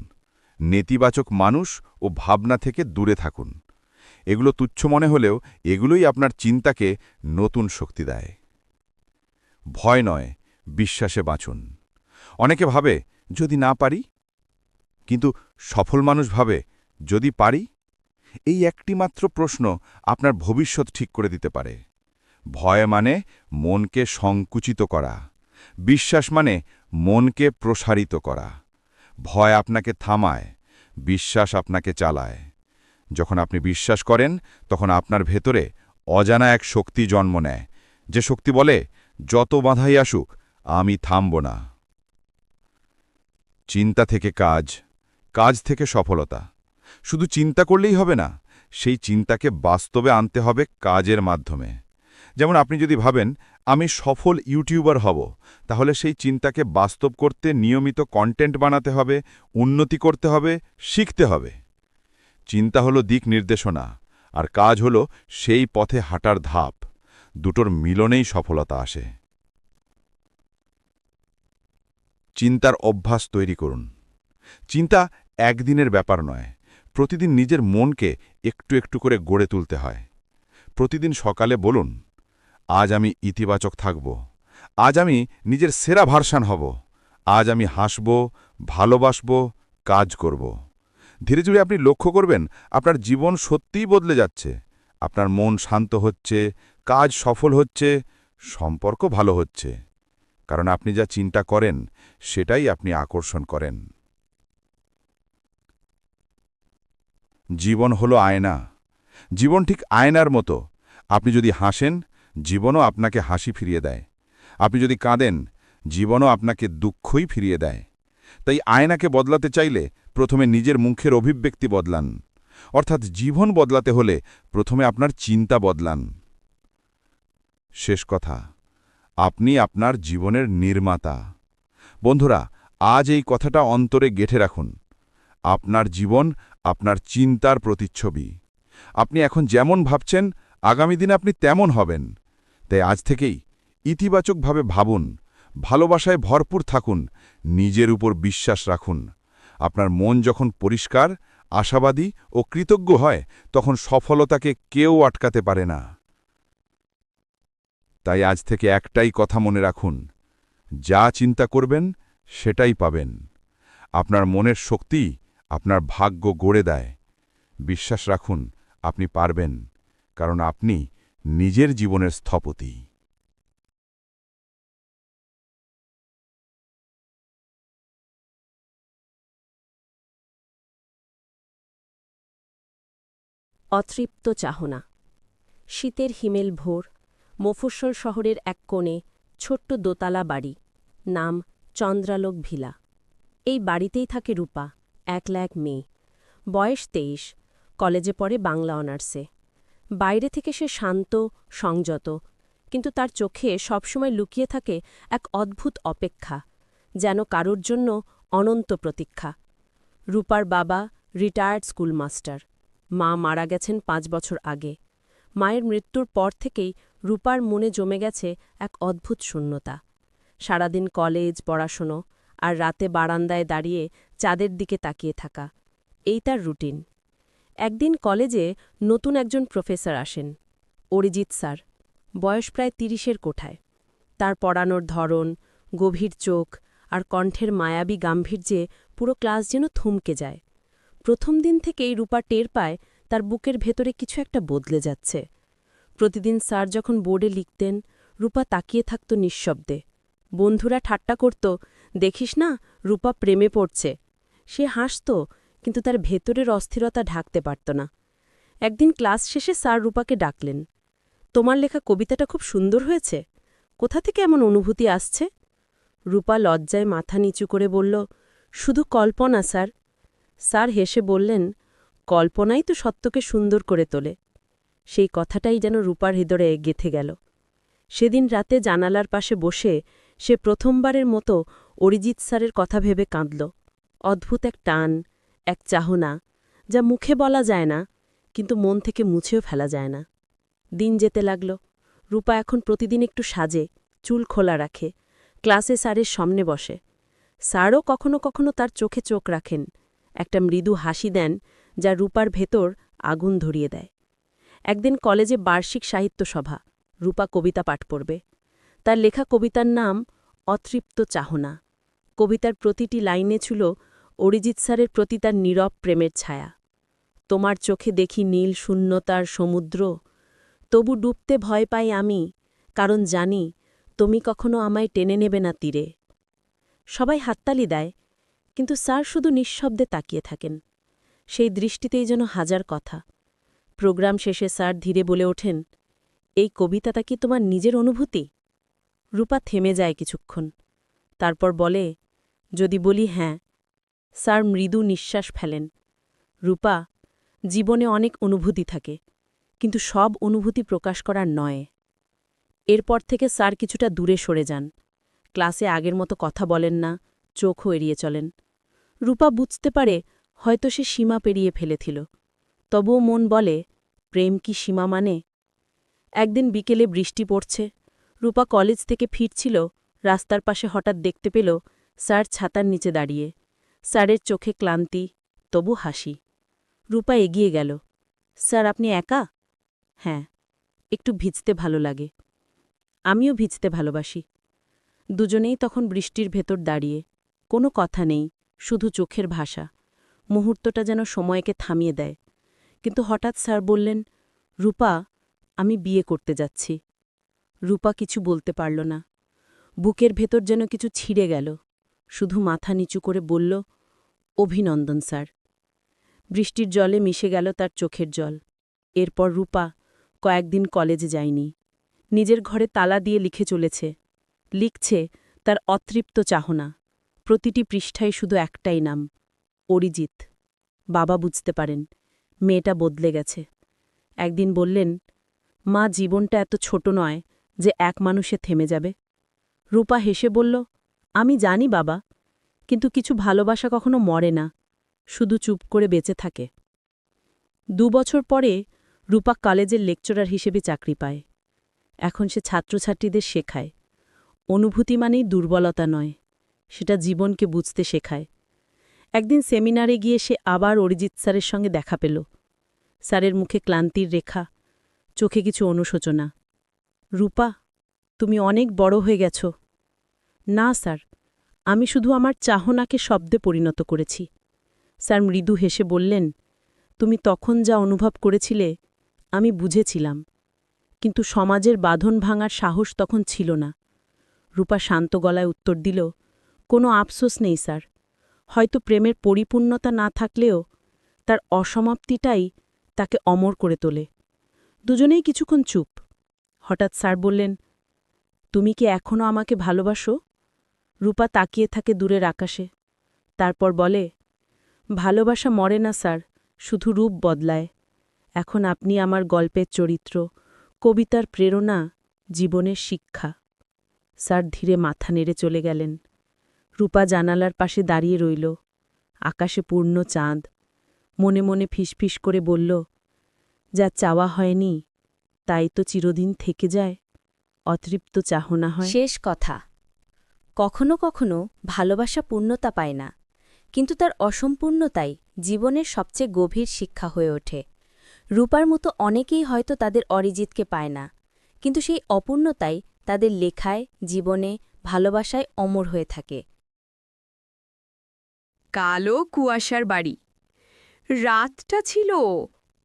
নেতিবাচক মানুষ ও ভাবনা থেকে দূরে থাকুন। এগুলো তুচ্ছ মনে হলেও এগুলোই আপনার চিন্তাকে নতুন শক্তি দেয়। ভয় নয়, বিশ্বাসে বাঁচুন। অনেকে ভাবে যদি না পারি, কিন্তু সফল মানুষ ভাবে যদি পারি। এই একটি মাত্র প্রশ্ন আপনার ভবিষ্যৎ ঠিক করে দিতে পারে। ভয় মানে মনকে সংকুচিত করা, বিশ্বাস মানে মনকে প্রসারিত করা। ভয় আপনাকে থামায়, বিশ্বাস আপনাকে চালায়। যখন আপনি বিশ্বাস করেন, তখন আপনার ভেতরে অজানা এক শক্তি জন্ম নেয়, যে শক্তি বলে, যত বাধাই আসুক আমি থামব না। চিন্তা থেকে কাজ, কাজ থেকে সফলতা। শুধু চিন্তা করলেই হবে না, সেই চিন্তাকে বাস্তবে আনতে হবে কাজের মাধ্যমে। যেমন আপনি যদি ভাবেন আমি সফল ইউটিউবার হব, তাহলে সেই চিন্তাকে বাস্তব করতে নিয়মিত কন্টেন্ট বানাতে হবে, উন্নতি করতে হবে, শিখতে হবে। চিন্তা হলো দিক নির্দেশনা, আর কাজ হলো সেই পথে হাঁটার ধাপ। দুটোর মিলনেই সফলতা আসে। চিন্তার অভ্যাস তৈরি করুন। চিন্তা একদিনের ব্যাপার নয়, প্রতিদিন নিজের মনকে একটু একটু করে গড়ে তুলতে হয়। প্রতিদিন সকালে বলুন, আজ আমি ইতিবাচক থাকব, আজ আমি নিজের সেরা ভার্সান হব, আজ আমি হাসব, ভালোবাসব, কাজ করব। ধীরে ধীরে আপনি লক্ষ্য করবেন আপনার জীবন সত্যিই বদলে যাচ্ছে। আপনার মন শান্ত হচ্ছে, কাজ সফল হচ্ছে, সম্পর্ক ভালো হচ্ছে। কারণ আপনি যা চিন্তা করেন সেটাই আপনি আকর্ষণ করেন। জীবন হলো আয়না। জীবন ঠিক আয়নার মতো। আপনি যদি হাসেন, জীবনও আপনাকে হাসি ফিরিয়ে দেয়। আপনি যদি কাঁদেন, জীবনও আপনাকে দুঃখই ফিরিয়ে দেয়। তাই আয়নাকে বদলাতে চাইলে প্রথমে নিজের মুখের অভিব্যক্তি বদলান। অর্থাৎ জীবন বদলাতে হলে প্রথমে আপনার চিন্তা বদলান। শেষ কথা, আপনি আপনার জীবনের নির্মাতা। বন্ধুরা, আজ এই কথাটা অন্তরে গেঁথে রাখুন। আপনার জীবন আপনার চিন্তার প্রতিচ্ছবি। আপনি এখন যেমন ভাবছেন, আগামী দিনে আপনি তেমন হবেন। তাই আজ থেকেই ইতিবাচকভাবে ভাবুন, ভালোবাসায় ভরপুর থাকুন, নিজের উপর বিশ্বাস রাখুন। আপনার মন যখন পরিষ্কার, আশাবাদী ও কৃতজ্ঞ হয়, তখন সফলতাকে কেউ আটকাতে পারে না। তাই আজ থেকে একটাই কথা মনে রাখুন, যা চিন্তা করবেন সেটাই পাবেন। আপনার মনের শক্তি আপনার ভাগ্য গড়ে দেয়। বিশ্বাস রাখুন, আপনি পারবেন, কারণ আপনি নিজের জীবনের স্থপতি। অতৃপ্ত চাহনা। শীতের হিমেল ভোর, মফস্বল শহরের এক কোণে ছোট্ট দোতলা বাড়ি, নাম চন্দ্রালোক ভিলা। এই বাড়িতেই থাকে রূপা, একলা এক মেয়ে। বয়স 23, কলেজে পড়ে বাংলা অনার্সে। বাইরে থেকে সে শান্ত, সংযত, কিন্তু তার চোখে সবসময় লুকিয়ে থাকে এক অদ্ভুত অপেক্ষা, যেন কারোর জন্য অনন্ত প্রতীক্ষা। রূপার বাবা রিটায়ার্ড স্কুলমাস্টার, মা মারা গেছেন 5 বছর আগে। মায়ের মৃত্যুর পর থেকেই রূপার মনে জমে গেছে এক অদ্ভুত শূন্যতা। সারাদিন কলেজ, পড়াশোনো, আর রাতে বারান্দায় দাঁড়িয়ে চাঁদের দিকে তাকিয়ে থাকা, এই তার রুটিন। একদিন কলেজে নতুন একজন প্রফেসর আসেন, অরিজিৎ স্যার, বয়স প্রায় 30-এর কোঠায়। তার পড়ানোর ধরন, গভীর চোখ আর কণ্ঠের মায়াবী গাম্ভীর্যে পুরো ক্লাস যেন থমকে যায়। প্রথম দিন থেকেই রূপা টের পায় তার বুকের ভেতরে কিছু একটা বদলে যাচ্ছে। প্রতিদিন স্যার যখন বোর্ডে লিখতেন, রূপা তাকিয়ে থাকত নিঃশব্দে। বন্ধুরা ঠাট্টা করত, দেখিস না, রূপা প্রেমে পড়ছে। সে হাসত, কিন্তু তার ভেতরের অস্থিরতা ঢাকতে পারত না। একদিন ক্লাস শেষে স্যার রূপাকে ডাকলেন। তোমার লেখা কবিতাটা খুব সুন্দর হয়েছে, কোথা থেকে এমন অনুভূতি আসছে? রূপা লজ্জায় মাথা নিচু করে বলল, শুধু কল্পনা স্যার। স্যার হেসে বললেন, কল্পনাই তো সত্যকে সুন্দর করে তোলে। সেই কথাটাই যেন রূপার হৃদয়ে গেঁথে গেল। সেদিন রাতে জানালার পাশে বসে সে প্রথমবারের মতো অরিজিৎ স্যারের কথা ভেবে কাঁদল। অদ্ভুত এক টান, এক চাহনা, যা মুখে বলা যায় না, কিন্তু মন থেকে মুছেও ফেলা যায় না। দিন যেতে লাগল। রূপা এখন প্রতিদিন একটু সাজে, চুল খোলা রাখে, ক্লাসে স্যারের সামনে বসে। স্যারও কখনো কখনো তার চোখে চোখ রাখেন, একটা মৃদু হাসি দেন, যা রূপার ভেতর আগুন ধরিয়ে দেয়। একদিন কলেজে বার্ষিক সাহিত্য সভা, রূপা কবিতা পাঠ করবে। তার লেখা কবিতার নাম অতৃপ্ত চাহনা। কবিতার প্রতিটি লাইনে ছিল অরিজিৎ স্যারের প্রতি তার নীরব প্রেমের ছায়া। তোমার চোখে দেখি নীল শূন্যতার সমুদ্র, তবু ডুবতে ভয় পাই আমি, কারণ জানি তুমি কখনো আমায় টেনে নেবে না তীরে। সবাই হাততালি দেয়, কিন্তু স্যার শুধু নিঃশব্দে তাকিয়ে থাকেন। সেই দৃষ্টিতেই যেন হাজার কথা। প্রোগ্রাম শেষে স্যার ধীরে বলে ওঠেন, এই কবিতাটা কি তোমার নিজের অনুভূতি? রূপা থেমে যায় কিছুক্ষণ, তারপর বলে, যদি বলি হ্যাঁ। স্যার মৃদু নিঃশ্বাস ফেলেন। রূপা, জীবনে অনেক অনুভূতি থাকে, কিন্তু সব অনুভূতি প্রকাশ করার নয়। এরপর থেকে স্যার কিছুটা দূরে সরে যান। ক্লাসে আগের মতো কথা বলেন না, চোখও এড়িয়ে চলেন। রূপা বুঝতে পারে হয়তো সে সীমা পেরিয়ে ফেলেছিল, তবুও মন বলে, প্রেম কি সীমা মানে? একদিন বিকেলে বৃষ্টি পড়ছে। রূপা কলেজ থেকে ফিরছিল, রাস্তার পাশে হঠাৎ দেখতে পেল স্যার ছাতার নিচে দাঁড়িয়ে। স্যারের চোখে ক্লান্তি, তবু হাসি। রূপা এগিয়ে গেল। স্যার, আপনি একা? হ্যাঁ, একটু ভিজতে ভালো লাগে। আমিও ভিজতে ভালোবাসি। দুজনেই তখন বৃষ্টির ভেতর দাঁড়িয়ে, কোনো কথা নেই, শুধু চোখের ভাষা। মুহূর্তটা যেন সময়কে থামিয়ে দেয়। কিন্তু হঠাৎ স্যার বললেন, রূপা, আমি বিয়ে করতে যাচ্ছি। রূপা কিছু বলতে পারল না। বুকের ভেতর যেন কিছু ছিঁড়ে গেল। শুধু মাথা নিচু করে বলল, অভিনন্দন স্যার। বৃষ্টির জলে মিশে গেল তার চোখের জল। এরপর রূপা কয়েকদিন কলেজে যায়নি। নিজের ঘরে তালা দিয়ে লিখে চলেছে। লিখছে তার অতৃপ্ত চাহনা। প্রতিটি পৃষ্ঠায় শুধু একটাই নাম, অরিজিৎ। বাবা বুঝতে পারেন মেয়েটা বদলে গেছে। একদিন বললেন, মা, জীবনটা এত ছোট নয় যে এক মানুষে থেমে যাবে। রূপা হেসে বলল, আমি জানি বাবা, কিন্তু কিছু ভালোবাসা কখনো মরে না, শুধু চুপ করে বেঁচে থাকে। 2 বছর পরে রূপা কলেজের লেকচারার হিসেবে চাকরি পায়। এখন সে ছাত্রছাত্রীদের শেখায়, অনুভূতি মানেই দুর্বলতা নয়, সেটা জীবনকে বুঝতে শেখায়। একদিন সেমিনারে গিয়ে সে আবার অরিজিৎ স্যারের সঙ্গে দেখা পেল। স্যারের মুখে ক্লান্তির রেখা, চোখে কিছু অনুশোচনা। রূপা, তুমি অনেক বড় হয়ে গেছ। না স্যার, আমি শুধু আমার চাহনাকে শব্দে পরিণত করেছি। স্যার মৃদু হেসে বললেন, তুমি তখন যা অনুভব করেছিলে আমি বুঝেছিলাম, কিন্তু সমাজের বাঁধন ভাঙার সাহস তখন ছিল না। রূপা শান্ত গলায় উত্তর দিল, কোনো আফসোস নেই স্যার। হয়তো প্রেমের পরিপূর্ণতা না থাকলেও তার অসমাপ্তিটাই তাকে অমর করে তোলে। দুজনেই কিছুক্ষণ চুপ। হঠাৎ স্যার বললেন, তুমি কি এখনও আমাকে ভালোবাসো? রূপা তাকিয়ে থাকে দূরের আকাশে। তারপর বলে, ভালোবাসা মরে না স্যার, শুধু রূপ বদলায়। এখন আপনি আমার গল্পের চরিত্র, কবিতার প্রেরণা, জীবনের শিক্ষা। স্যার ধীরে মাথা নেড়ে চলে গেলেন। রূপা জানালার পাশে দাঁড়িয়ে রইল। আকাশে পূর্ণ চাঁদ। মনে মনে ফিসফিস করে বলল, যা চাওয়া হয়নি তাই তো চিরদিন থেকে যায়, অতৃপ্ত চাহনা হয়। শেষ কথা। কখনো কখনো ভালোবাসা পূর্ণতা পায় না, কিন্তু তার অসম্পূর্ণতাই জীবনের সবচেয়ে গভীর শিক্ষা হয়ে ওঠে। রূপার মতো অনেকেই হয়তো তাদের অরিজিৎকে পায় না, কিন্তু সেই অপূর্ণতাই তাদের লেখায়, জীবনে, ভালোবাসায় অমর হয়ে থাকে। কালো কুয়াশার বাড়ি। রাতটা ছিল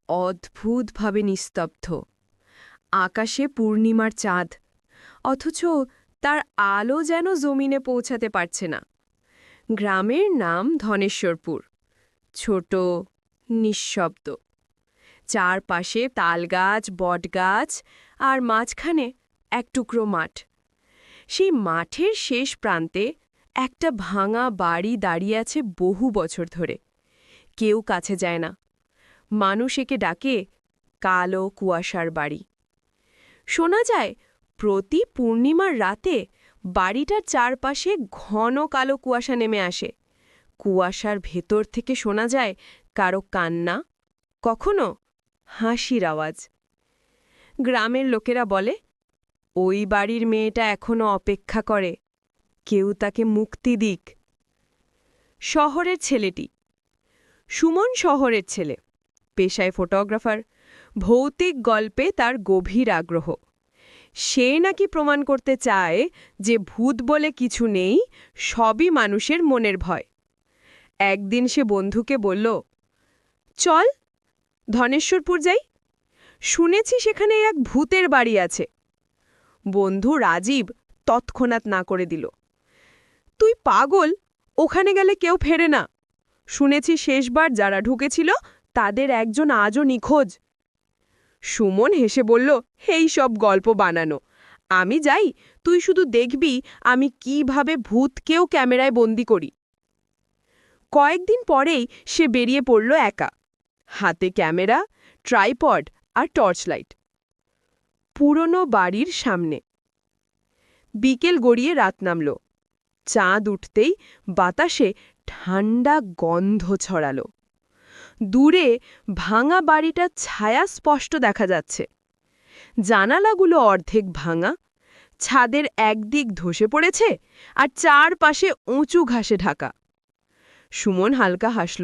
অদ্ভুতভাবে নিস্তব্ধ। আকাশে পূর্ণিমার চাঁদ, অথচ তার আলো যেন জমিনে পৌঁছাতে পারছে না। গ্রামের নাম ধনেশ্বরপুর। ছোট, নিঃশব্দ। চারপাশে তালগাছ, বটগাছ, আর মাঝখানে এক টুকরো মাঠ। সেই মাঠের শেষ প্রান্তে একটা ভাঙা বাড়ি দাঁড়িয়ে আছে বহু বছর ধরে। কেউ কাছে যায় না। মানুষ একে ডাকে কালো কুয়াশার বাড়ি। শোনা যায় প্রতি পূর্ণিমার রাতে বাড়িটার চারপাশে ঘন কালো কুয়াশা নেমে আসে। কুয়াশার ভেতর থেকে শোনা যায় কারো কান্না, কখনো হাসির আওয়াজ। গ্রামের লোকেরা বলে, ওই বাড়ির মেয়েটা এখনো অপেক্ষা করে, কেউ তাকে মুক্তি দিক। শহরের ছেলেটি। সুমন শহরের ছেলে, পেশায় ফটোগ্রাফার। ভৌতিক গল্পে তার গভীর আগ্রহ। সে নাকি প্রমাণ করতে চায় যে ভূত বলে কিছু নেই, সবই মানুষের মনের ভয়। একদিন সে বন্ধুকে বলল, চল ধনেশ্বরপুর যাই, শুনেছি সেখানে এক ভূতের বাড়ি আছে। বন্ধু রাজীব তৎক্ষণাৎ না করে দিল, তুই পাগল, ওখানে গেলে কেউ ফেরে না। শুনেছি শেষবার যারা ঢুকেছিল তাদের একজন আজও নিখোঁজ। সুমন হেসে বলল, এই সব গল্প বানানো। আমি যাই, তুই শুধু দেখবি আমি কিভাবে ভূতকেও ক্যামেরায় বন্দি করি। কয়েকদিন পরেই সে বেরিয়ে পড়ল একা, হাতে ক্যামেরা, ট্রাইপড আর টর্চ লাইট। পুরনো বাড়ির সামনে। বিকেল গড়িয়ে রাত নামল। চাঁদ উঠতেই বাতাসে ঠান্ডা গন্ধ ছড়ালো। দূরে ভাঙা বাড়িটার ছায়া স্পষ্ট দেখা যাচ্ছে। জানালাগুলো অর্ধেক ভাঙা, ছাদের একদিক ধসে পড়েছে আর চারপাশে উঁচু ঘাসে ঢাকা। সুমন হালকা হাসল,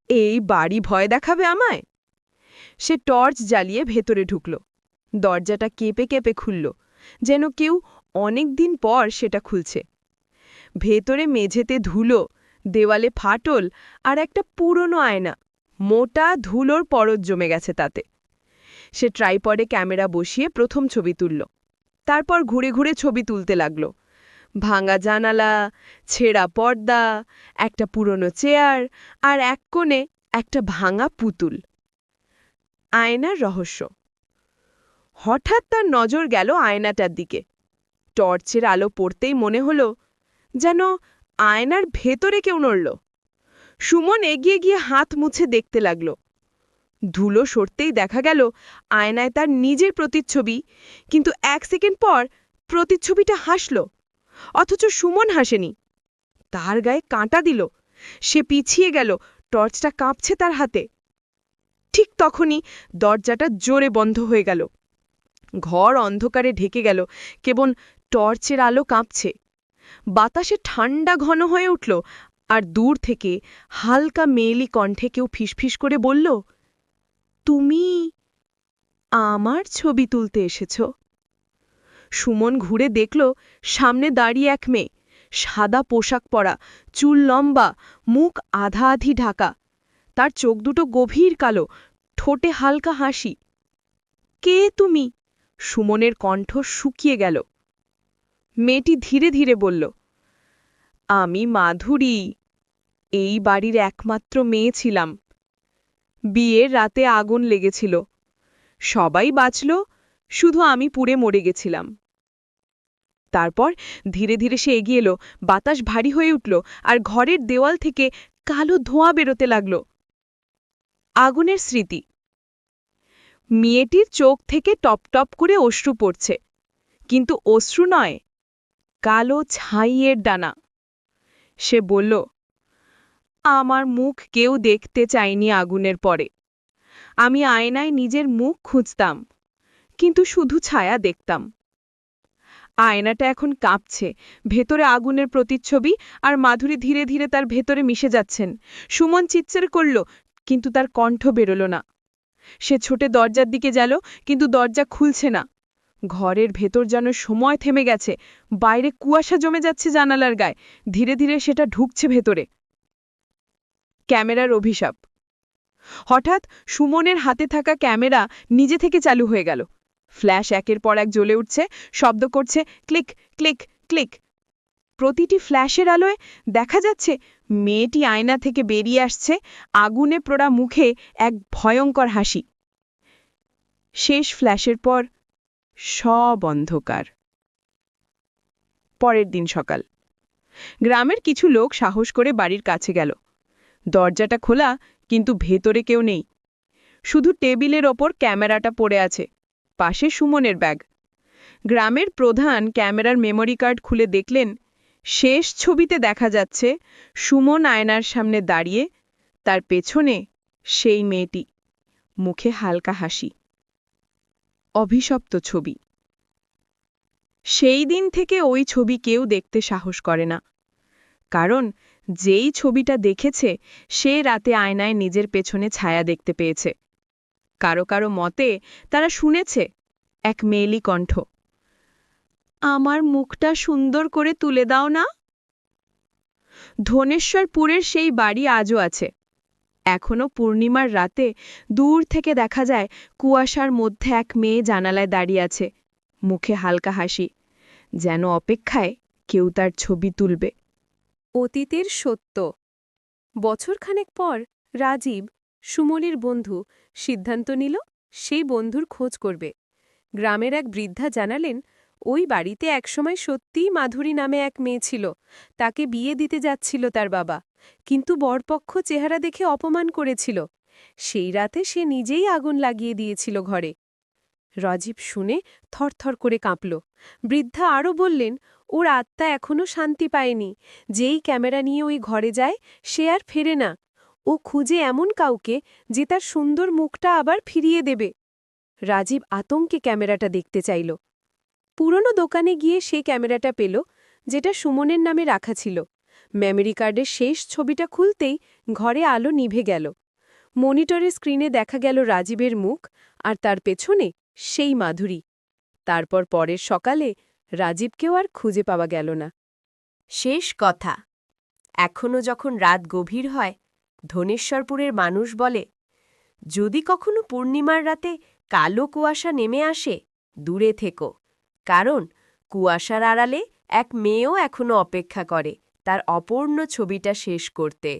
এই বাড়ি ভয় দেখাবে আমায়? সে টর্চ জ্বালিয়ে ভেতরে ঢুকল। দরজাটা কেঁপে কেঁপে খুলল, যেন কেউ অনেক দিন পর সেটা খুলছে। ভেতরে মেঝেতে ধুলো, দেওয়ালে ফাটল আর একটা পুরনো আয়না। মোটা ধুলোর পরত জমে গেছে তাতে। সে ট্রাইপডে ক্যামেরা বসিয়ে প্রথম ছবি তুলল। তারপর ঘুরে ঘুরে ছবি তুলতে লাগল। ভাঙা জানালা, ছেঁড়া পর্দা, একটা পুরনো চেয়ার আর এক কোণে একটা ভাঙা পুতুল। আয়নার রহস্য। হঠাৎ তার নজর গেল আয়নাটার দিকে। টর্চের আলো পড়তেই মনে হল যেন আয়নার ভেতরে কেউ নড়ল। সুমন এগিয়ে গিয়ে হাত মুছে দেখতে লাগল। ধুলো সরতেই দেখা গেল আয়নায় তার নিজের প্রতিচ্ছবি, কিন্তু 1 সেকেন্ড পর প্রতিচ্ছবিটা হাসল, অথচ সুমন হাসেনি। তার গায়ে কাঁটা দিল। সে পিছিয়ে গেল, টর্চটা কাঁপছে তার হাতে। ঠিক তখনই দরজাটা জোরে বন্ধ হয়ে গেল। ঘর অন্ধকারে ঢেকে গেল, কেবল টর্চের আলো কাঁপছে। বাতাসে ঠান্ডা ঘন হয়ে উঠল, আর দূর থেকে হালকা মেয়েলি কণ্ঠে কেউ ফিসফিস করে বলল, তুমি আমার ছবি তুলতে এসেছ? সুমন ঘুরে দেখল সামনে দাঁড়িয়ে এক মেয়ে, সাদা পোশাক পরা, চুল লম্বা, মুখ আধা আধি ঢাকা। তার চোখ দুটো গভীর কালো, ঠোঁটে হালকা হাসি। কে তুমি? সুমনের কণ্ঠ শুকিয়ে গেল। মেয়েটি ধীরে ধীরে বলল, আমি মাধুরী, এই বাড়ির একমাত্র মেয়ে ছিলাম। বিয়ের রাতে আগুন লেগেছিল, সবাই বাঁচল, শুধু আমি পুড়ে মরে গেছিলাম। তারপর ধীরে ধীরে সে এগিয়ে এলো। বাতাস ভারী হয়ে উঠল, আর ঘরের দেওয়াল থেকে কালো ধোঁয়া বেরোতে লাগল। আগুনের স্মৃতি। মেয়েটির চোখ থেকে টপ টপ করে অশ্রু পড়ছে, কিন্তু অশ্রু নয়, কালো ছাইয়ের ডানা। সে বলল, আমার মুখ কেউ দেখতে চায়নি আগুনের পরে। আমি আয়নায় নিজের মুখ খুঁজতাম, কিন্তু শুধু ছায়া দেখতাম। আয়নাটা এখন কাঁপছে, ভেতরে আগুনের প্রতিচ্ছবি, আর মাধুরী ধীরে ধীরে তার ভেতরে মিশে যাচ্ছেন। সুমন চিৎকার করল, কিন্তু তার কণ্ঠ বেরোল না। সে ছুটে দরজার দিকে গেল, কিন্তু দরজা খুলছে না। ঘরের ভেতর যেন সময় থেমে গেছে, বাইরে কুয়াশা জমে যাচ্ছে জানালার গায়ে, ধীরে ধীরে সেটা ঢুকছে ভেতরে। ক্যামেরার অভিশাপ। হঠাৎ সুমনের হাতে থাকা ক্যামেরা নিজে থেকে চালু হয়ে গেল। ফ্ল্যাশ একের পর এক জ্বলে উঠছে, শব্দ করছে, ক্লিক ক্লিক ক্লিক। প্রতিটি ফ্ল্যাশের আলোয় দেখা যাচ্ছে মেয়েটি আয়না থেকে বেরিয়ে আসছে, আগুনে পোড়া মুখে এক ভয়ঙ্কর হাসি। শেষ ফ্ল্যাশের পর সব অন্ধকার। পরের দিন সকাল, গ্রামের কিছু লোক সাহস করে বাড়ির কাছে গেল। দরজাটা খোলা, কিন্তু ভেতরে কেউ নেই। শুধু টেবিলের ওপর ক্যামেরাটা পড়ে আছে, পাশে সুমনের ব্যাগ। গ্রামের প্রধান ক্যামেরার মেমোরি কার্ড খুলে দেখলেন, শেষ ছবিতে দেখা যাচ্ছে সুমন আয়নার সামনে দাঁড়িয়ে, তার পেছনে সেই মেয়েটি, মুখে হালকা হাসি। অভিশপ্ত ছবি। সেই দিন থেকে ওই ছবি কেউ দেখতে সাহস করে না, কারণ যেই ছবিটা দেখেছে সে রাতে আয়নায় নিজের পেছনে ছায়া দেখতে পেয়েছে। কারো কারো মতে তারা শুনেছে এক মেয়েলি কণ্ঠ, আমার মুখটা সুন্দর করে তুলে দাও না। ধনেশ্বরপুরের সেই বাড়ি আজও আছে। এখনো পূর্ণিমার রাতে দূর থেকে দেখা যায় কুয়াশার মধ্যে এক মেয়ে জানালায় দাঁড়িয়ে আছে, মুখে হালকা হাসি, যেন অপেক্ষায় কেউ তার ছবি তুলবে। অতীতের সত্য। বছরখানেক পর রাজীব, সুমলির বন্ধু, সিদ্ধান্ত নিল সেই বন্ধুর খোঁজ করবে। গ্রামের এক বৃদ্ধা জানালেন, ওই বাড়িতে একসময় সত্যিই মাধুরী নামে এক মেয়ে ছিল। তাকে বিয়ে দিতে যাচ্ছিল তার বাবা, কিন্তু বরপক্ষ চেহারা দেখে অপমান করেছিল। সেই রাতে সে নিজেই আগুন লাগিয়ে দিয়েছিল ঘরে। রাজীব শুনে থরথর করে কাঁপল। বৃদ্ধা আরও বললেন, ওর আত্মা এখনও শান্তি পায়নি। যেই ক্যামেরা নিয়ে ওই ঘরে যায় সে আর ফেরে না। ও খুঁজে এমন কাউকে যে তার সুন্দর মুখটা আবার ফিরিয়ে দেবে। রাজীব আতঙ্কে ক্যামেরাটা দেখতে চাইল। পুরনো দোকানে গিয়ে সে ক্যামেরাটা পেল, যেটা সুমনের নামে রাখা ছিল। মেমোরি কার্ডের শেষ ছবিটা খুলতেই ঘরে আলো নিভে গেল। মনিটরের স্ক্রিনে দেখা গেল রাজীবের মুখ, আর তার পেছনে সেই মাধুরী। তারপর পরের সকালে রাজীবকেও আর খুঁজে পাওয়া গেল না। শেষ কথা। এখনো যখন রাত গভীর হয়, ধনেশ্বরপুরের মানুষ বলে, যদি কখনো পূর্ণিমার রাতে কালো কুয়াশা নেমে আসে, দূরে থেকো, কারণ কুয়াশার আড়ালে এক মেয়েও এখনো অপেক্ষা করে তার অপূর্ণ ছবিটা শেষ করতে।